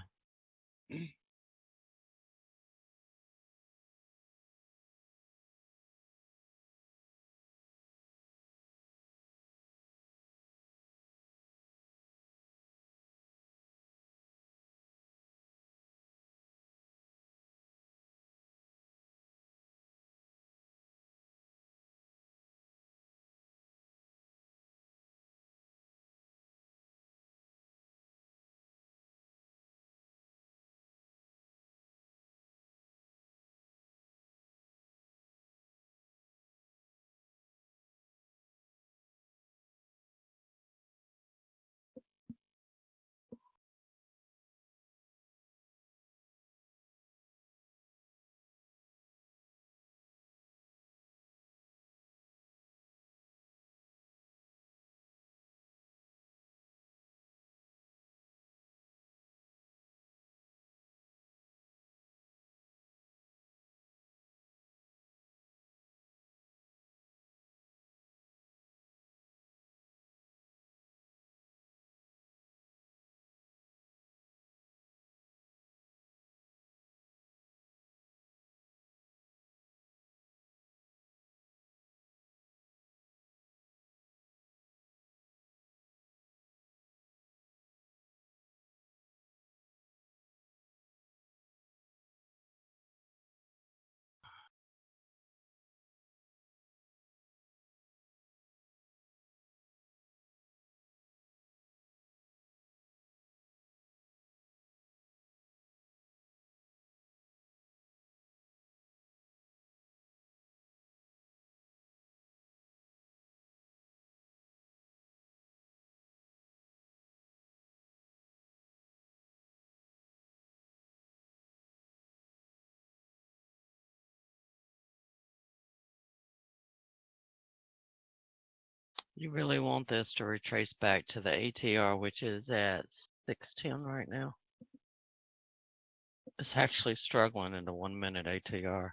You really want this to retrace back to the ATR, which is at 610 right now. It's actually struggling in the 1 minute ATR.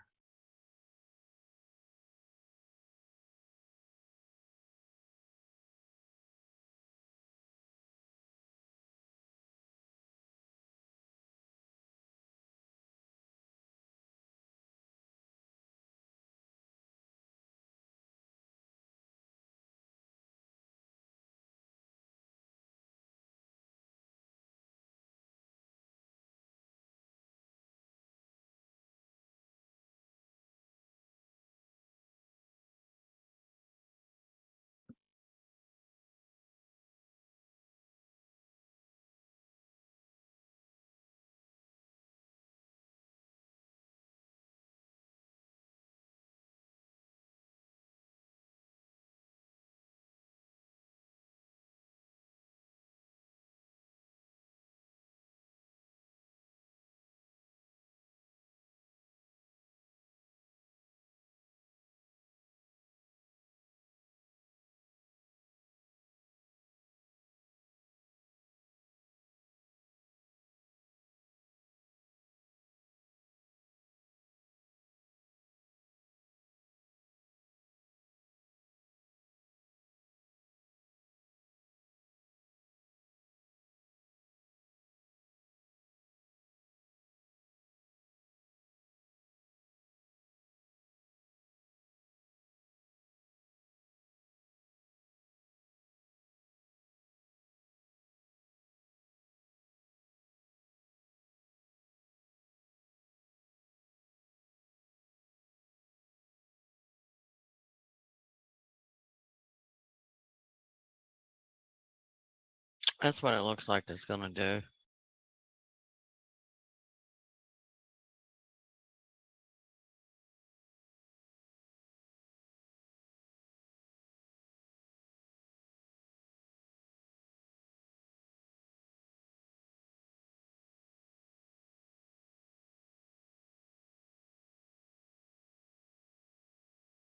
That's what it looks like it's going to do.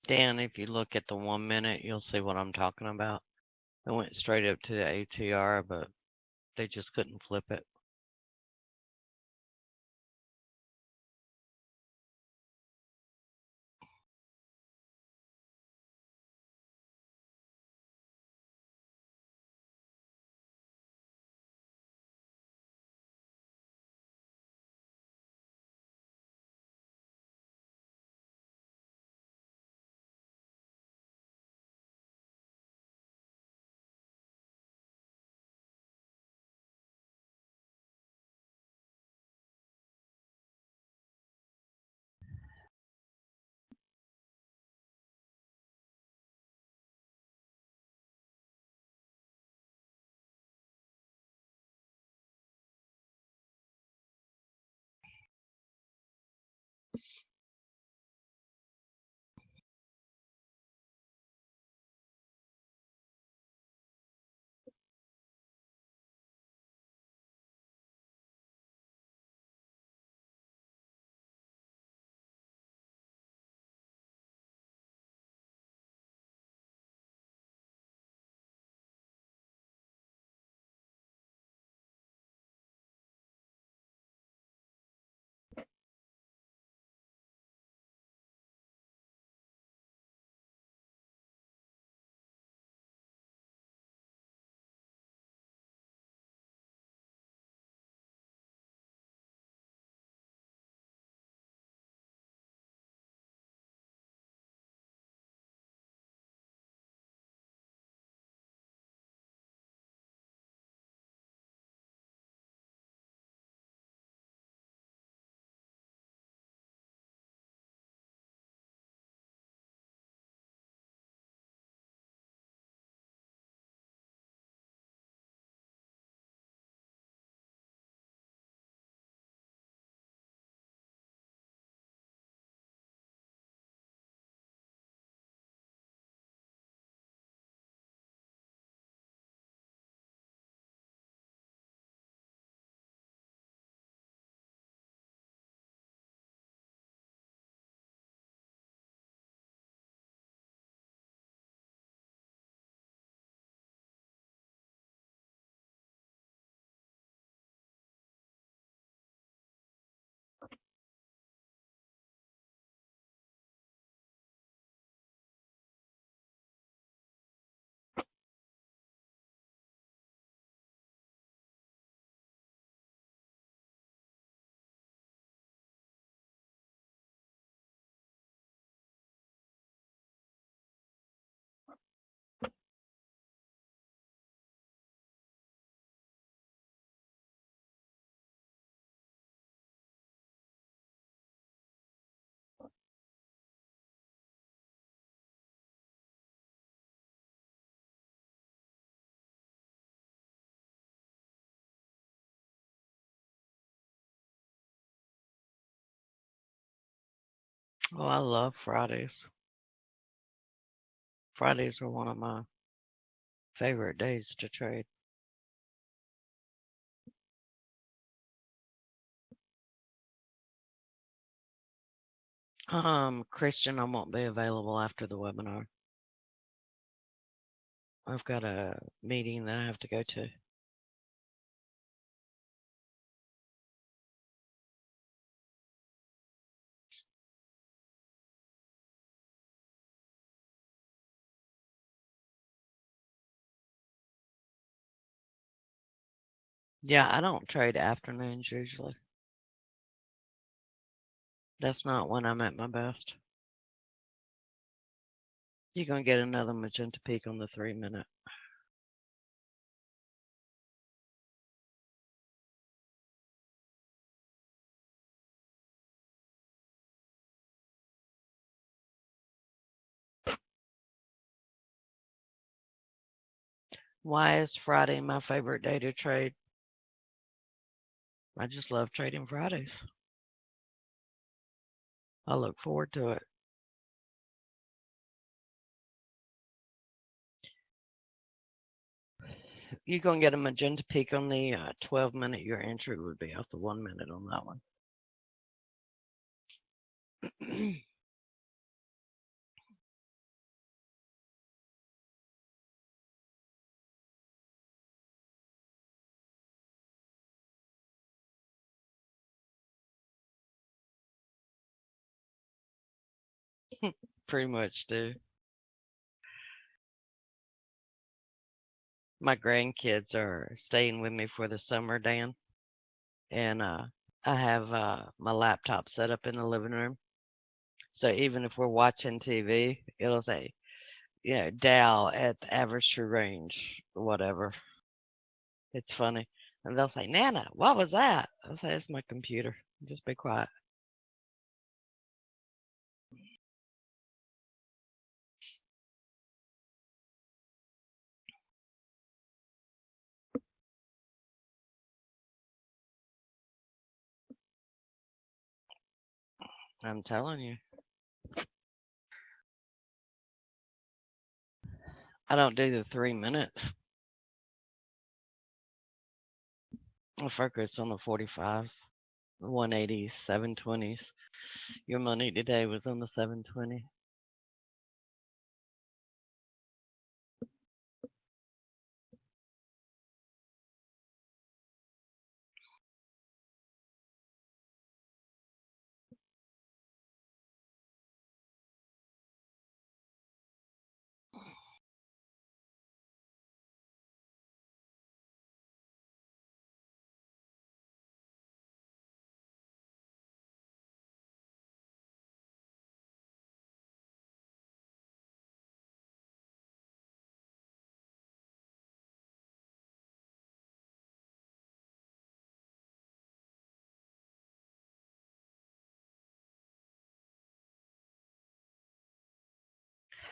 Dan, if you look at the 1 minute, you'll see what I'm talking about. It went straight up to the ATR, but they just couldn't flip it. Oh, I love Fridays. Fridays are one of my favorite days to trade. Christian, I won't be available after the webinar. I've got a meeting that I have to go to. Yeah, I don't trade afternoons usually. That's not when I'm at my best. You're going to get another magenta peak on the 3 minute. Why is Friday my favorite day to trade? I just love trading Fridays. I look forward to it. You're going to get a magenta peak on the 12-minute. Your entry would be off the 1 minute on that one. Pretty much do. My grandkids are staying with me for the summer, Dan, and I have my laptop set up in the living room. So even if we're watching TV, it'll say, Dow at the average true range, whatever. It's funny. And they'll say, Nana, what was that? I'll say, it's my computer. Just be quiet. I'm telling you. I don't do the 3 minutes. I focus on the 45, 180s, 720s. Your money today was on the 720.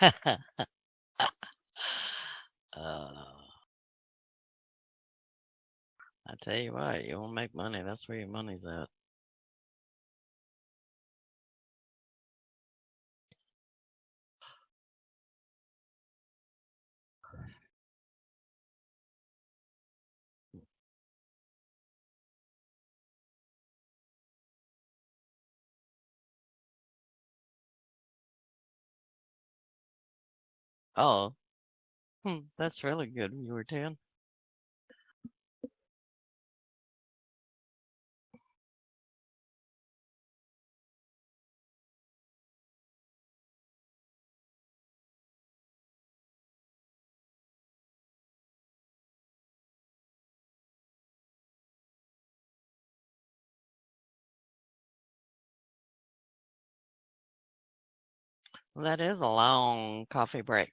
I tell you what, you want to make money, that's where your money's at. Oh, that's really good. You were 10. Well, that is a long coffee break.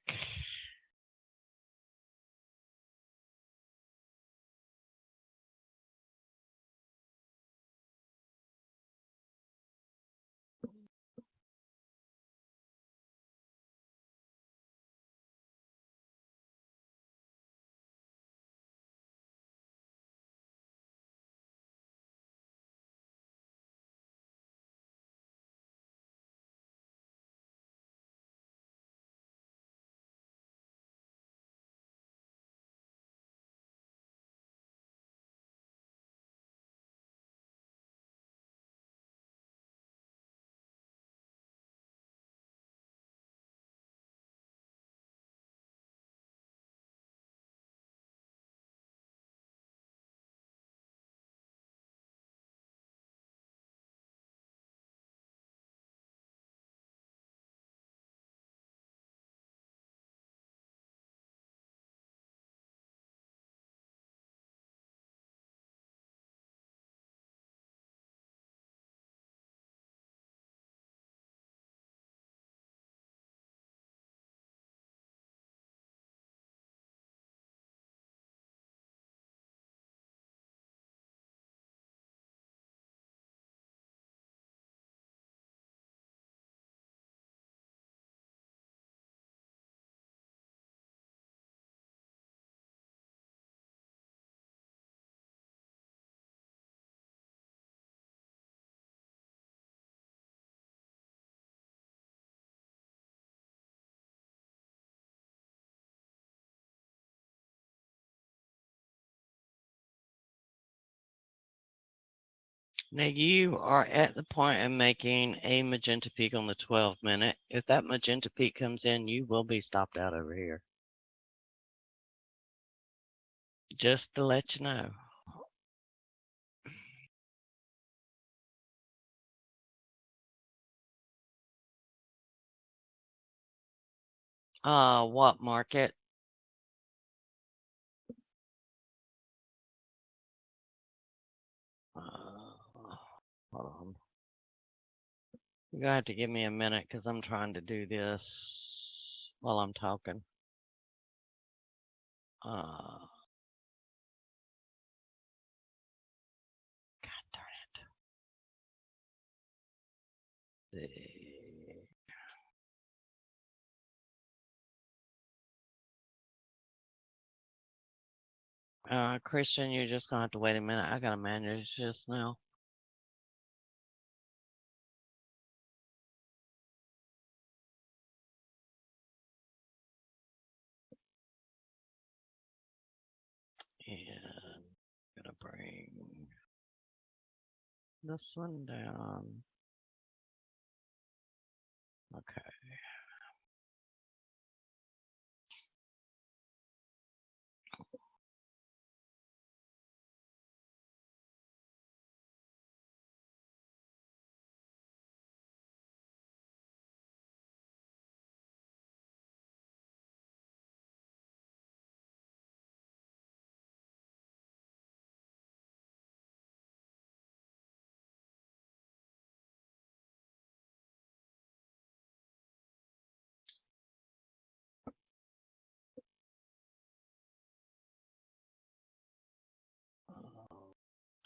Now you are at the point of making a magenta peak on the 12-minute. If that magenta peak comes in, you will be stopped out over here. Just to let you know. What market? Hold on. You're gonna have to give me a minute because I'm trying to do this while I'm talking. God darn it. Christian, you're just gonna have to wait a minute. I gotta manage this now. And I'm gonna bring this one down. Okay.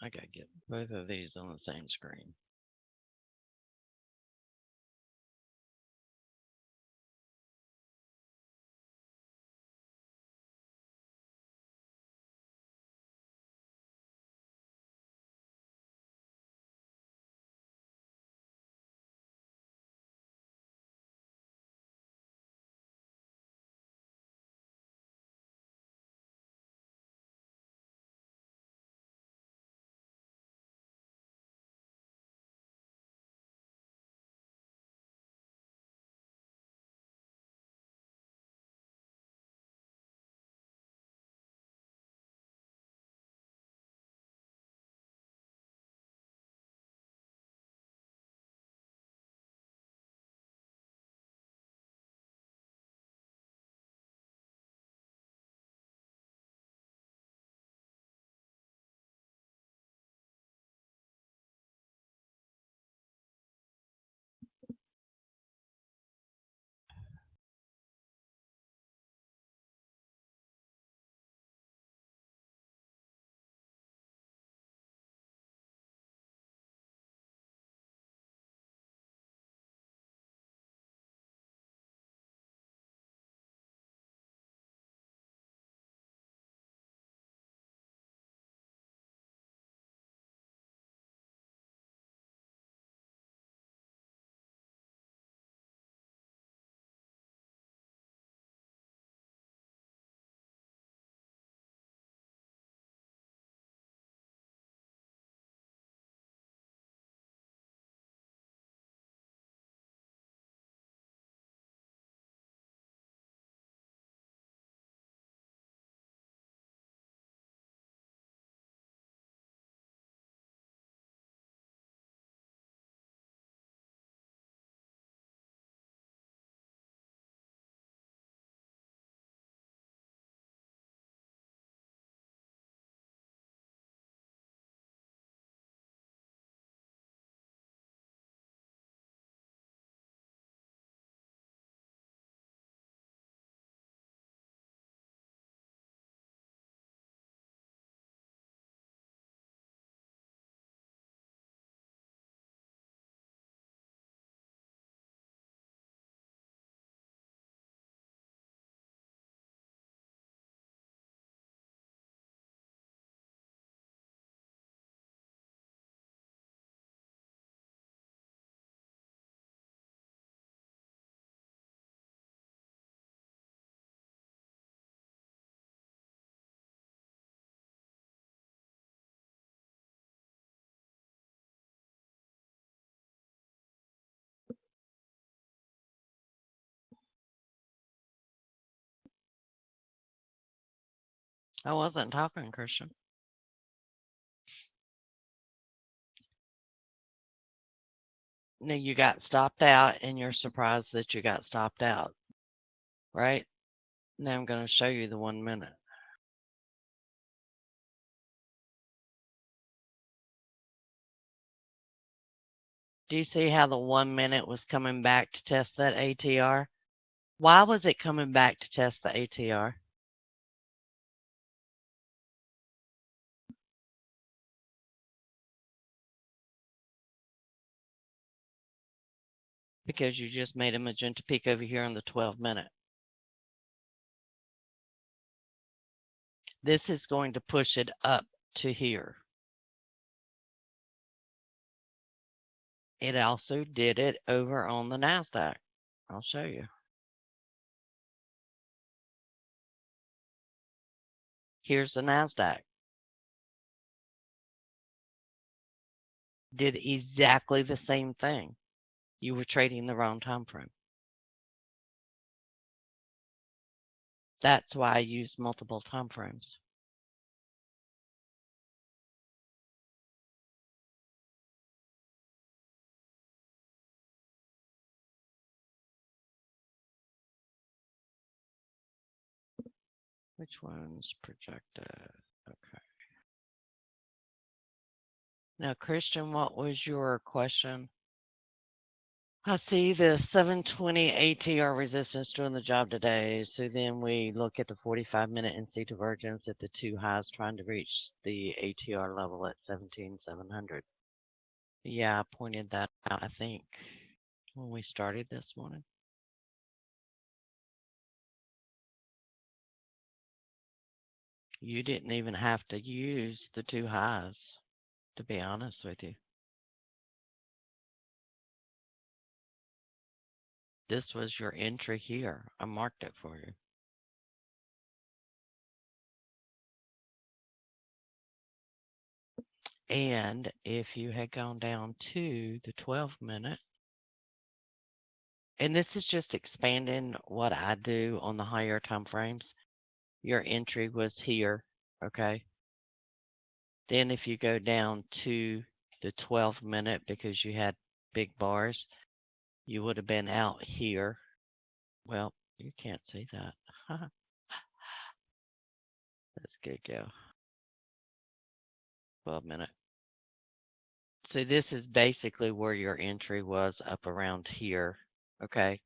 I gotta get both of these on the same screen. I wasn't talking, Christian. No, you got stopped out, and you're surprised that you got stopped out, right? Now I'm going to show you the 1 minute. Do you see how the 1 minute was coming back to test that ATR? Why was it coming back to test the ATR? Because you just made a magenta peak over here on the 12 minute. This is going to push it up to here. It also did it over on the NASDAQ. I'll show you. Here's the NASDAQ. Did exactly the same thing. You were trading the wrong time frame. That's why I use multiple time frames. Which one's projected? Okay. Now, Christian, what was your question? I see the 720 ATR resistance doing the job today. So then we look at the 45-minute and see divergence at the two highs trying to reach the ATR level at 17,700. Yeah, I pointed that out, I think, when we started this morning. You didn't even have to use the two highs, to be honest with you. This was your entry here. I marked it for you. And if you had gone down to the 12-minute, and this is just expanding what I do on the higher time frames, your entry was here, okay? Then if you go down to the 12-minute because you had big bars, you would have been out here. Well, you can't see that. Let's go 12-minute. So this is basically where your entry was, up around here, okay?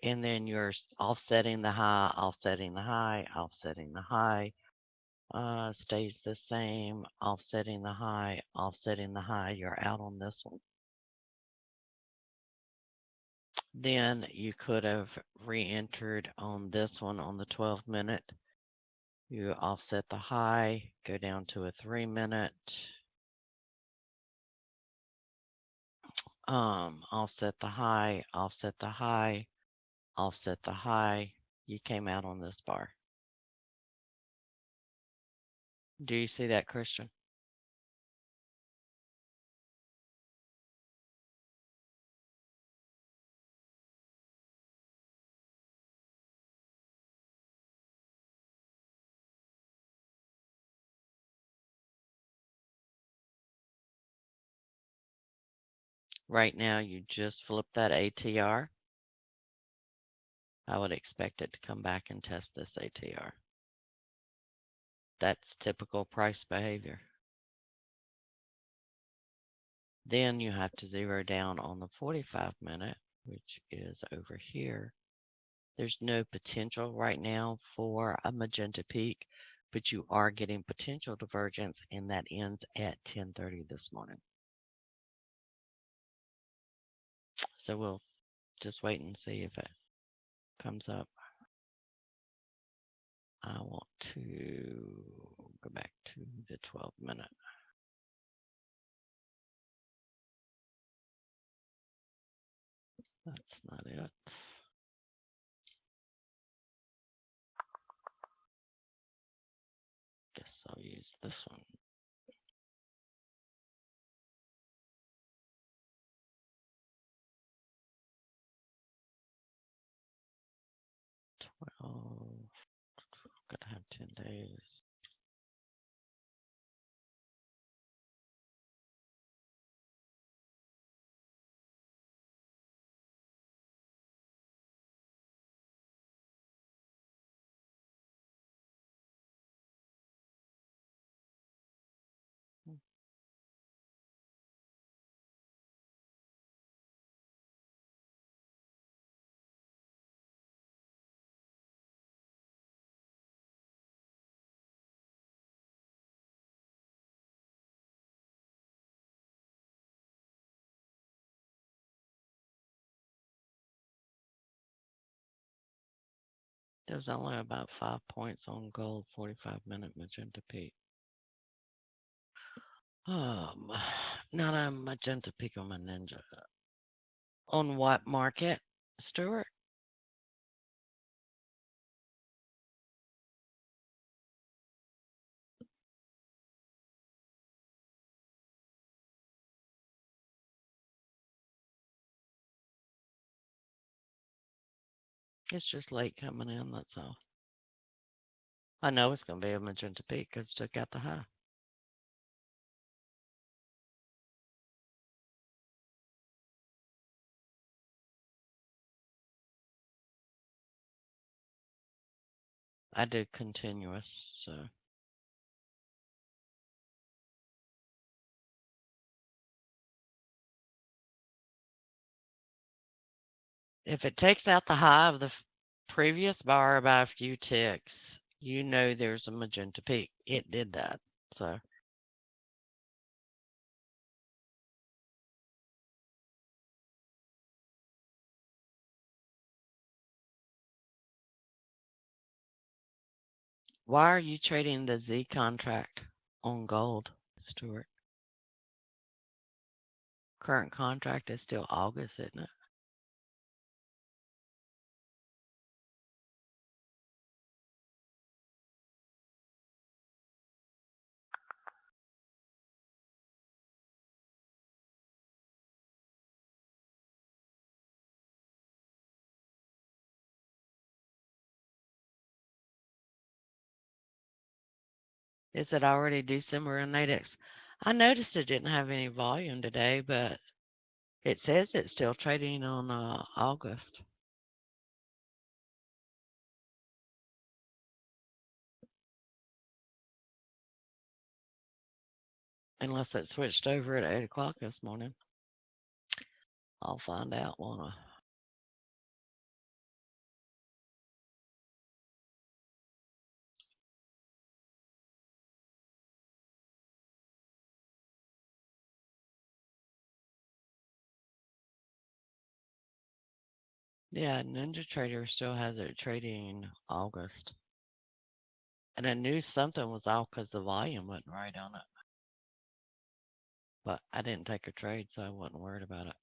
And then you're offsetting the high, offsetting the high, offsetting the high, stays the same, offsetting the high, offsetting the high. You're out on this one. Then you could have re-entered on this one on the 12-minute. You offset the high, go down to a 3-minute. Offset the high, offset the high, offset the high. You came out on this bar. Do you see that, Christian? Right now, you just flipped that ATR. I would expect it to come back and test this ATR. That's typical price behavior. Then you have to zero down on the 45-minute, which is over here. There's no potential right now for a magenta peak, but you are getting potential divergence, and that ends at 10:30 this morning. So we'll just wait and see if it comes up. I want to go back to the 12-minute. That's not it. Guess I'll use this one. 12. Gotta have 10 days. There's only about 5 points on gold, 45-minute magenta peak. Not a magenta peak on my ninja. On what market, Stuart? It's just late coming in, that's all. I know it's going to be a magenta peak because it took out the high. I did continuous, so. If it takes out the high of the previous bar by a few ticks, you know there's a magenta peak. It did that, so. Why are you trading the Z contract on gold, Stuart? Current contract is still August, isn't it? Is it already December and Nadex? I noticed it didn't have any volume today, but it says it's still trading on August. Unless it switched over at 8 o'clock this morning. I'll find out, won't I? Yeah, NinjaTrader still has it trading August. And I knew something was off because the volume wasn't right on it. But I didn't take a trade, so I wasn't worried about it.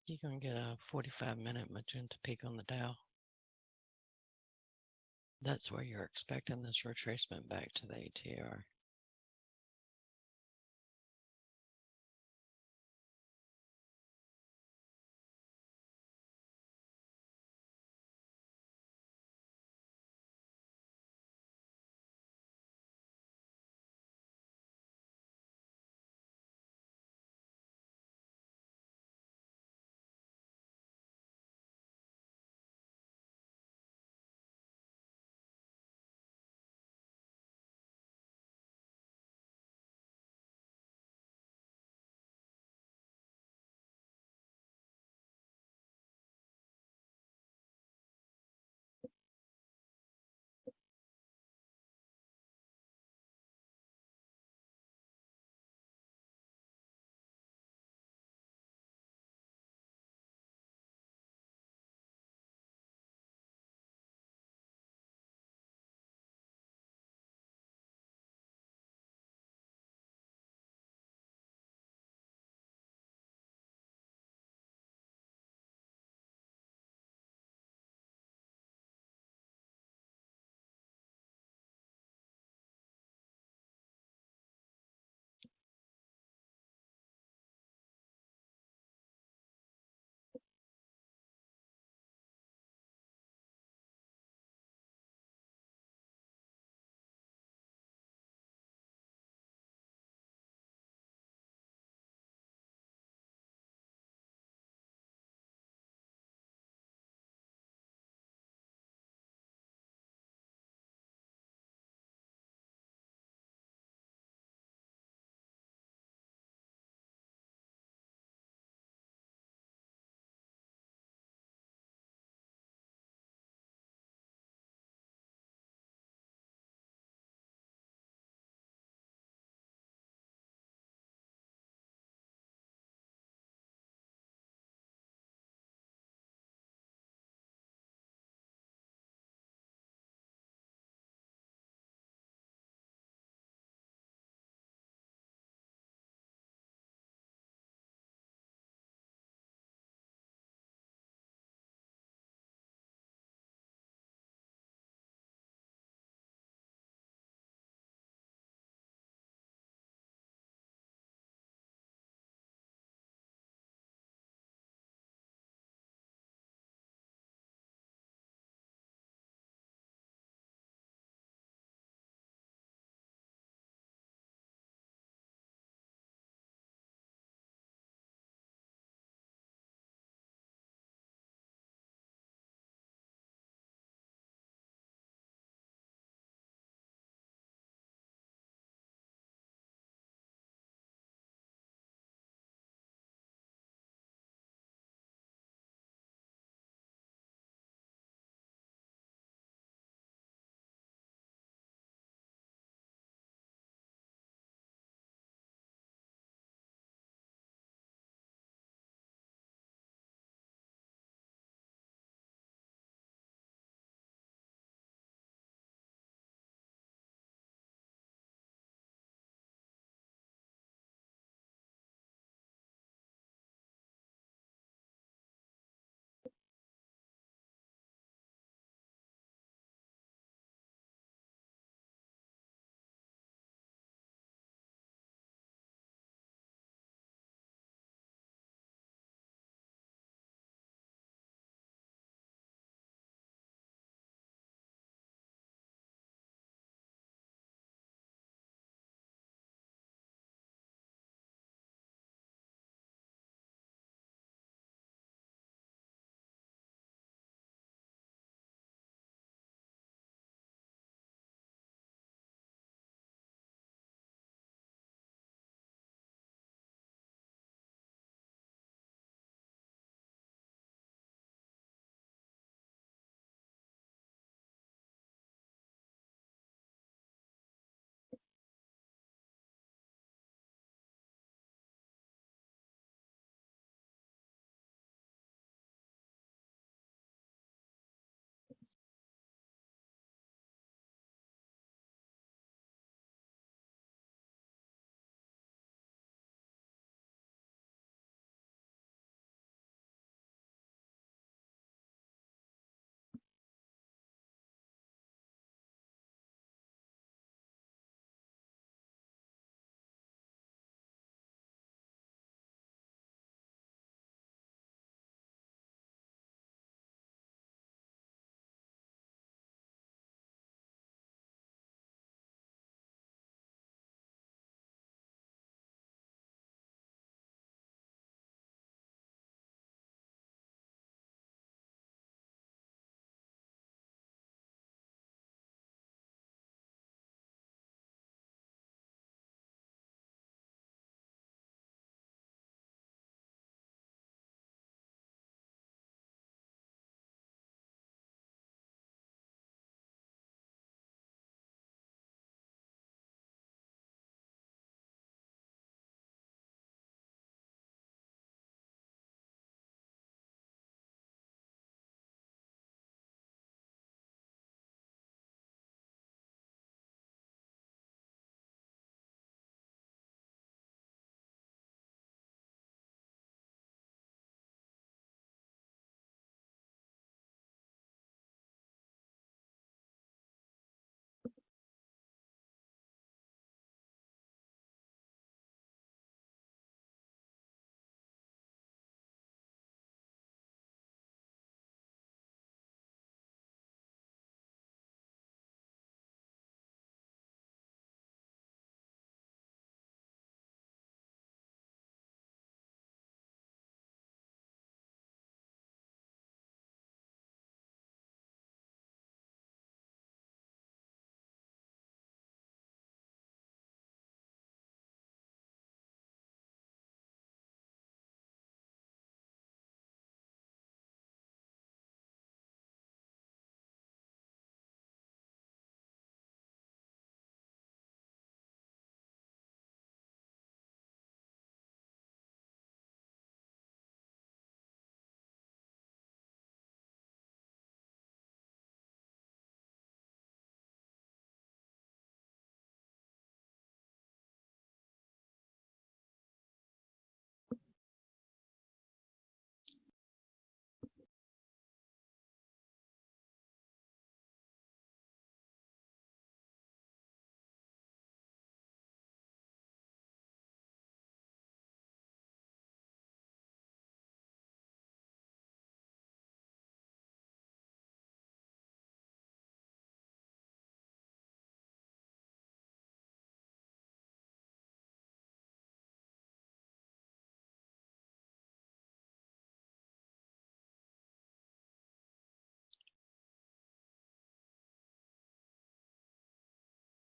You're going to get a 45-minute magenta peak on the Dow. That's where you're expecting this retracement back to the ATR.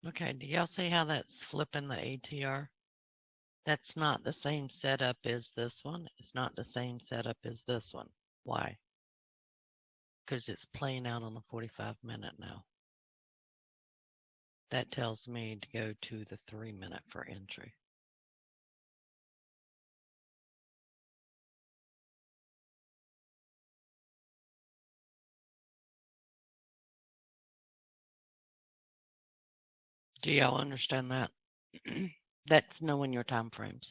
Okay, do y'all see how that's flipping the ATR? That's not the same setup as this one. It's not the same setup as this one. Why? Because it's playing out on the 45-minute now. That tells me to go to the 3-minute for entry. Do y'all understand that? That's knowing your time frames.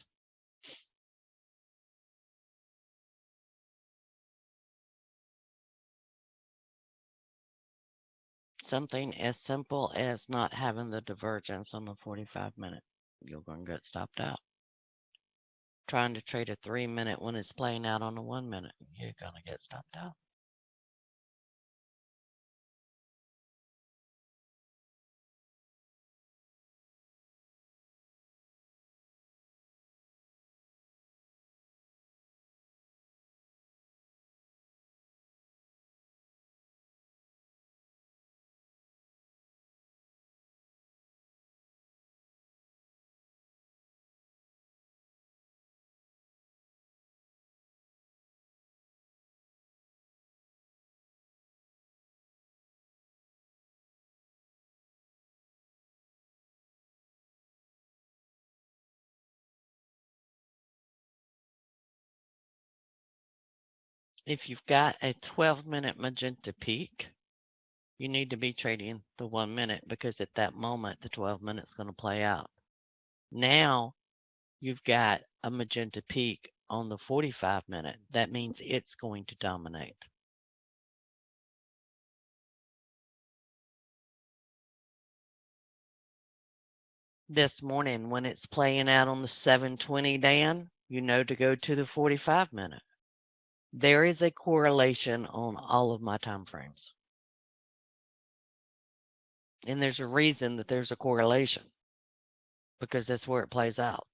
Something as simple as not having the divergence on the 45-minute. You're going to get stopped out. Trying to trade a 3-minute when it's playing out on a 1-minute, you're going to get stopped out. If you've got a 12-minute magenta peak, you need to be trading the 1-minute because at that moment the 12 minutes is going to play out. Now you've got a magenta peak on the 45-minute. That means it's going to dominate. This morning when it's playing out on the 720, Dan, you know to go to the 45-minute. There is a correlation on all of my time frames. And there's a reason that there's a correlation because that's where it plays out.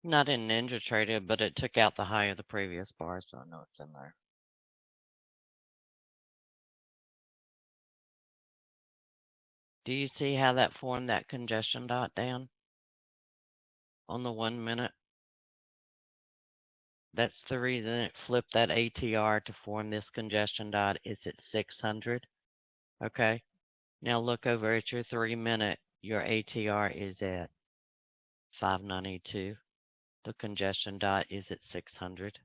Not in NinjaTrader, but it took out the high of the previous bar, so I know it's in there. Do you see how that formed that congestion dot, Dan? On the 1-minute? That's the reason it flipped that ATR to form this congestion dot is at 600. Okay? Now look over at your 3-minute. Your ATR is at 592. The congestion dot is at 600.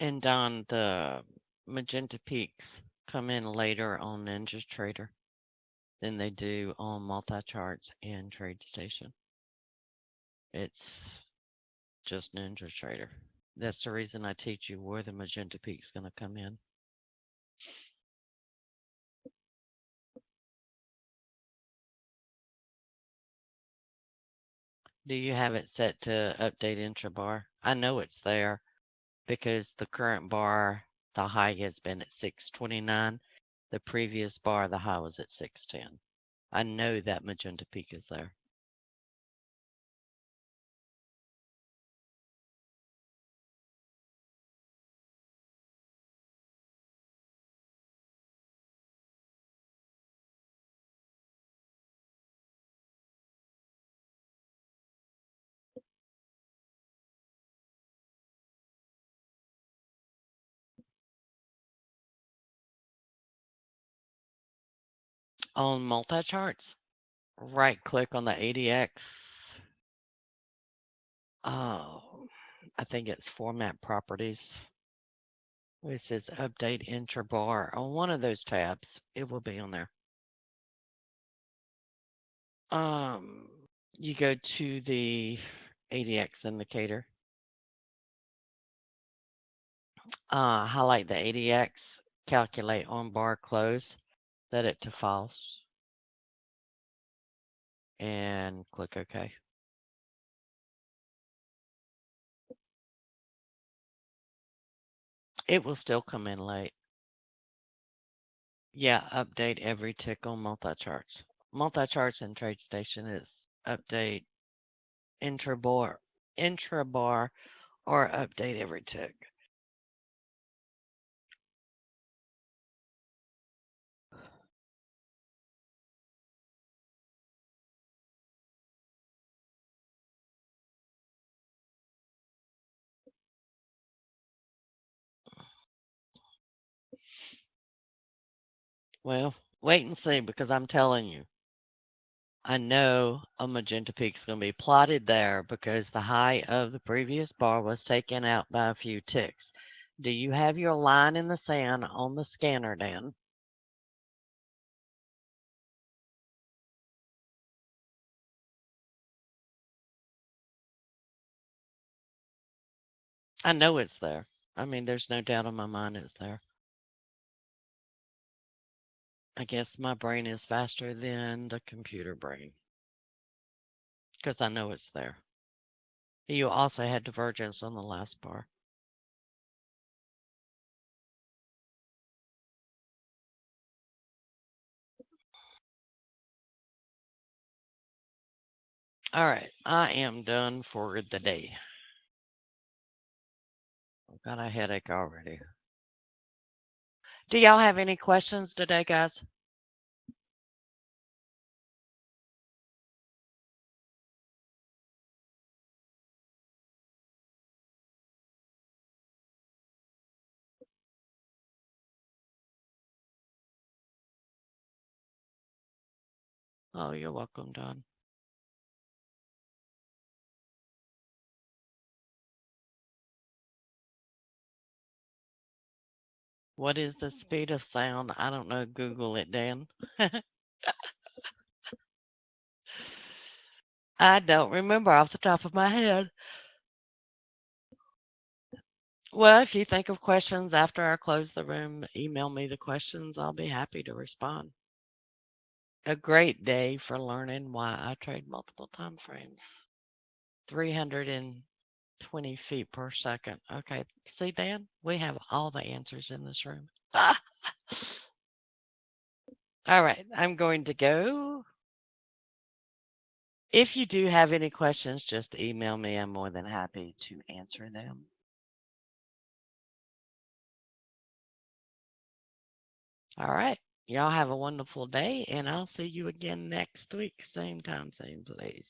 And Don, the magenta peaks come in later on NinjaTrader than they do on multi-charts and TradeStation. It's just NinjaTrader. That's the reason I teach you where the magenta peak's going to come in. Do you have it set to update intrabar? I know it's there because the current bar, the high has been at 629. The previous bar, the high was at 610. I know that magenta peak is there. On multi-charts, right click on the ADX Oh, I think it's format properties. It says update enter bar. On one of those tabs, it will be on there. Um, you go to the ADX indicator, highlight the ADX, calculate on bar close, set it to false, and click OK. It will still come in late. Yeah, update every tick on multi-charts. Multi-charts and TradeStation is update intra-bar, intra-bar, or update every tick. Well, wait and see because I'm telling you, I know a magenta peak is going to be plotted there because the high of the previous bar was taken out by a few ticks. Do you have your line in the sand on the scanner, Dan? I know it's there. I mean, there's no doubt in my mind it's there. I guess my brain is faster than the computer brain because I know it's there. You also had divergence on the last bar. All right, I am done for the day. I've got a headache already. Do y'all have any questions today, guys? Oh, you're welcome, Don. What is the speed of sound? I don't know. Google it, Dan. I don't remember off the top of my head. Well, if you think of questions after I close the room, email me the questions. I'll be happy to respond. A great day for learning why I trade multiple time frames. 320 feet per second. Okay, see, Dan, we have all the answers in this room. All right, I'm going to go. If you do have any questions, just email me. I'm more than happy to answer them. All right. Y'all have a wonderful day, and I'll see you again next week. Same time, same place.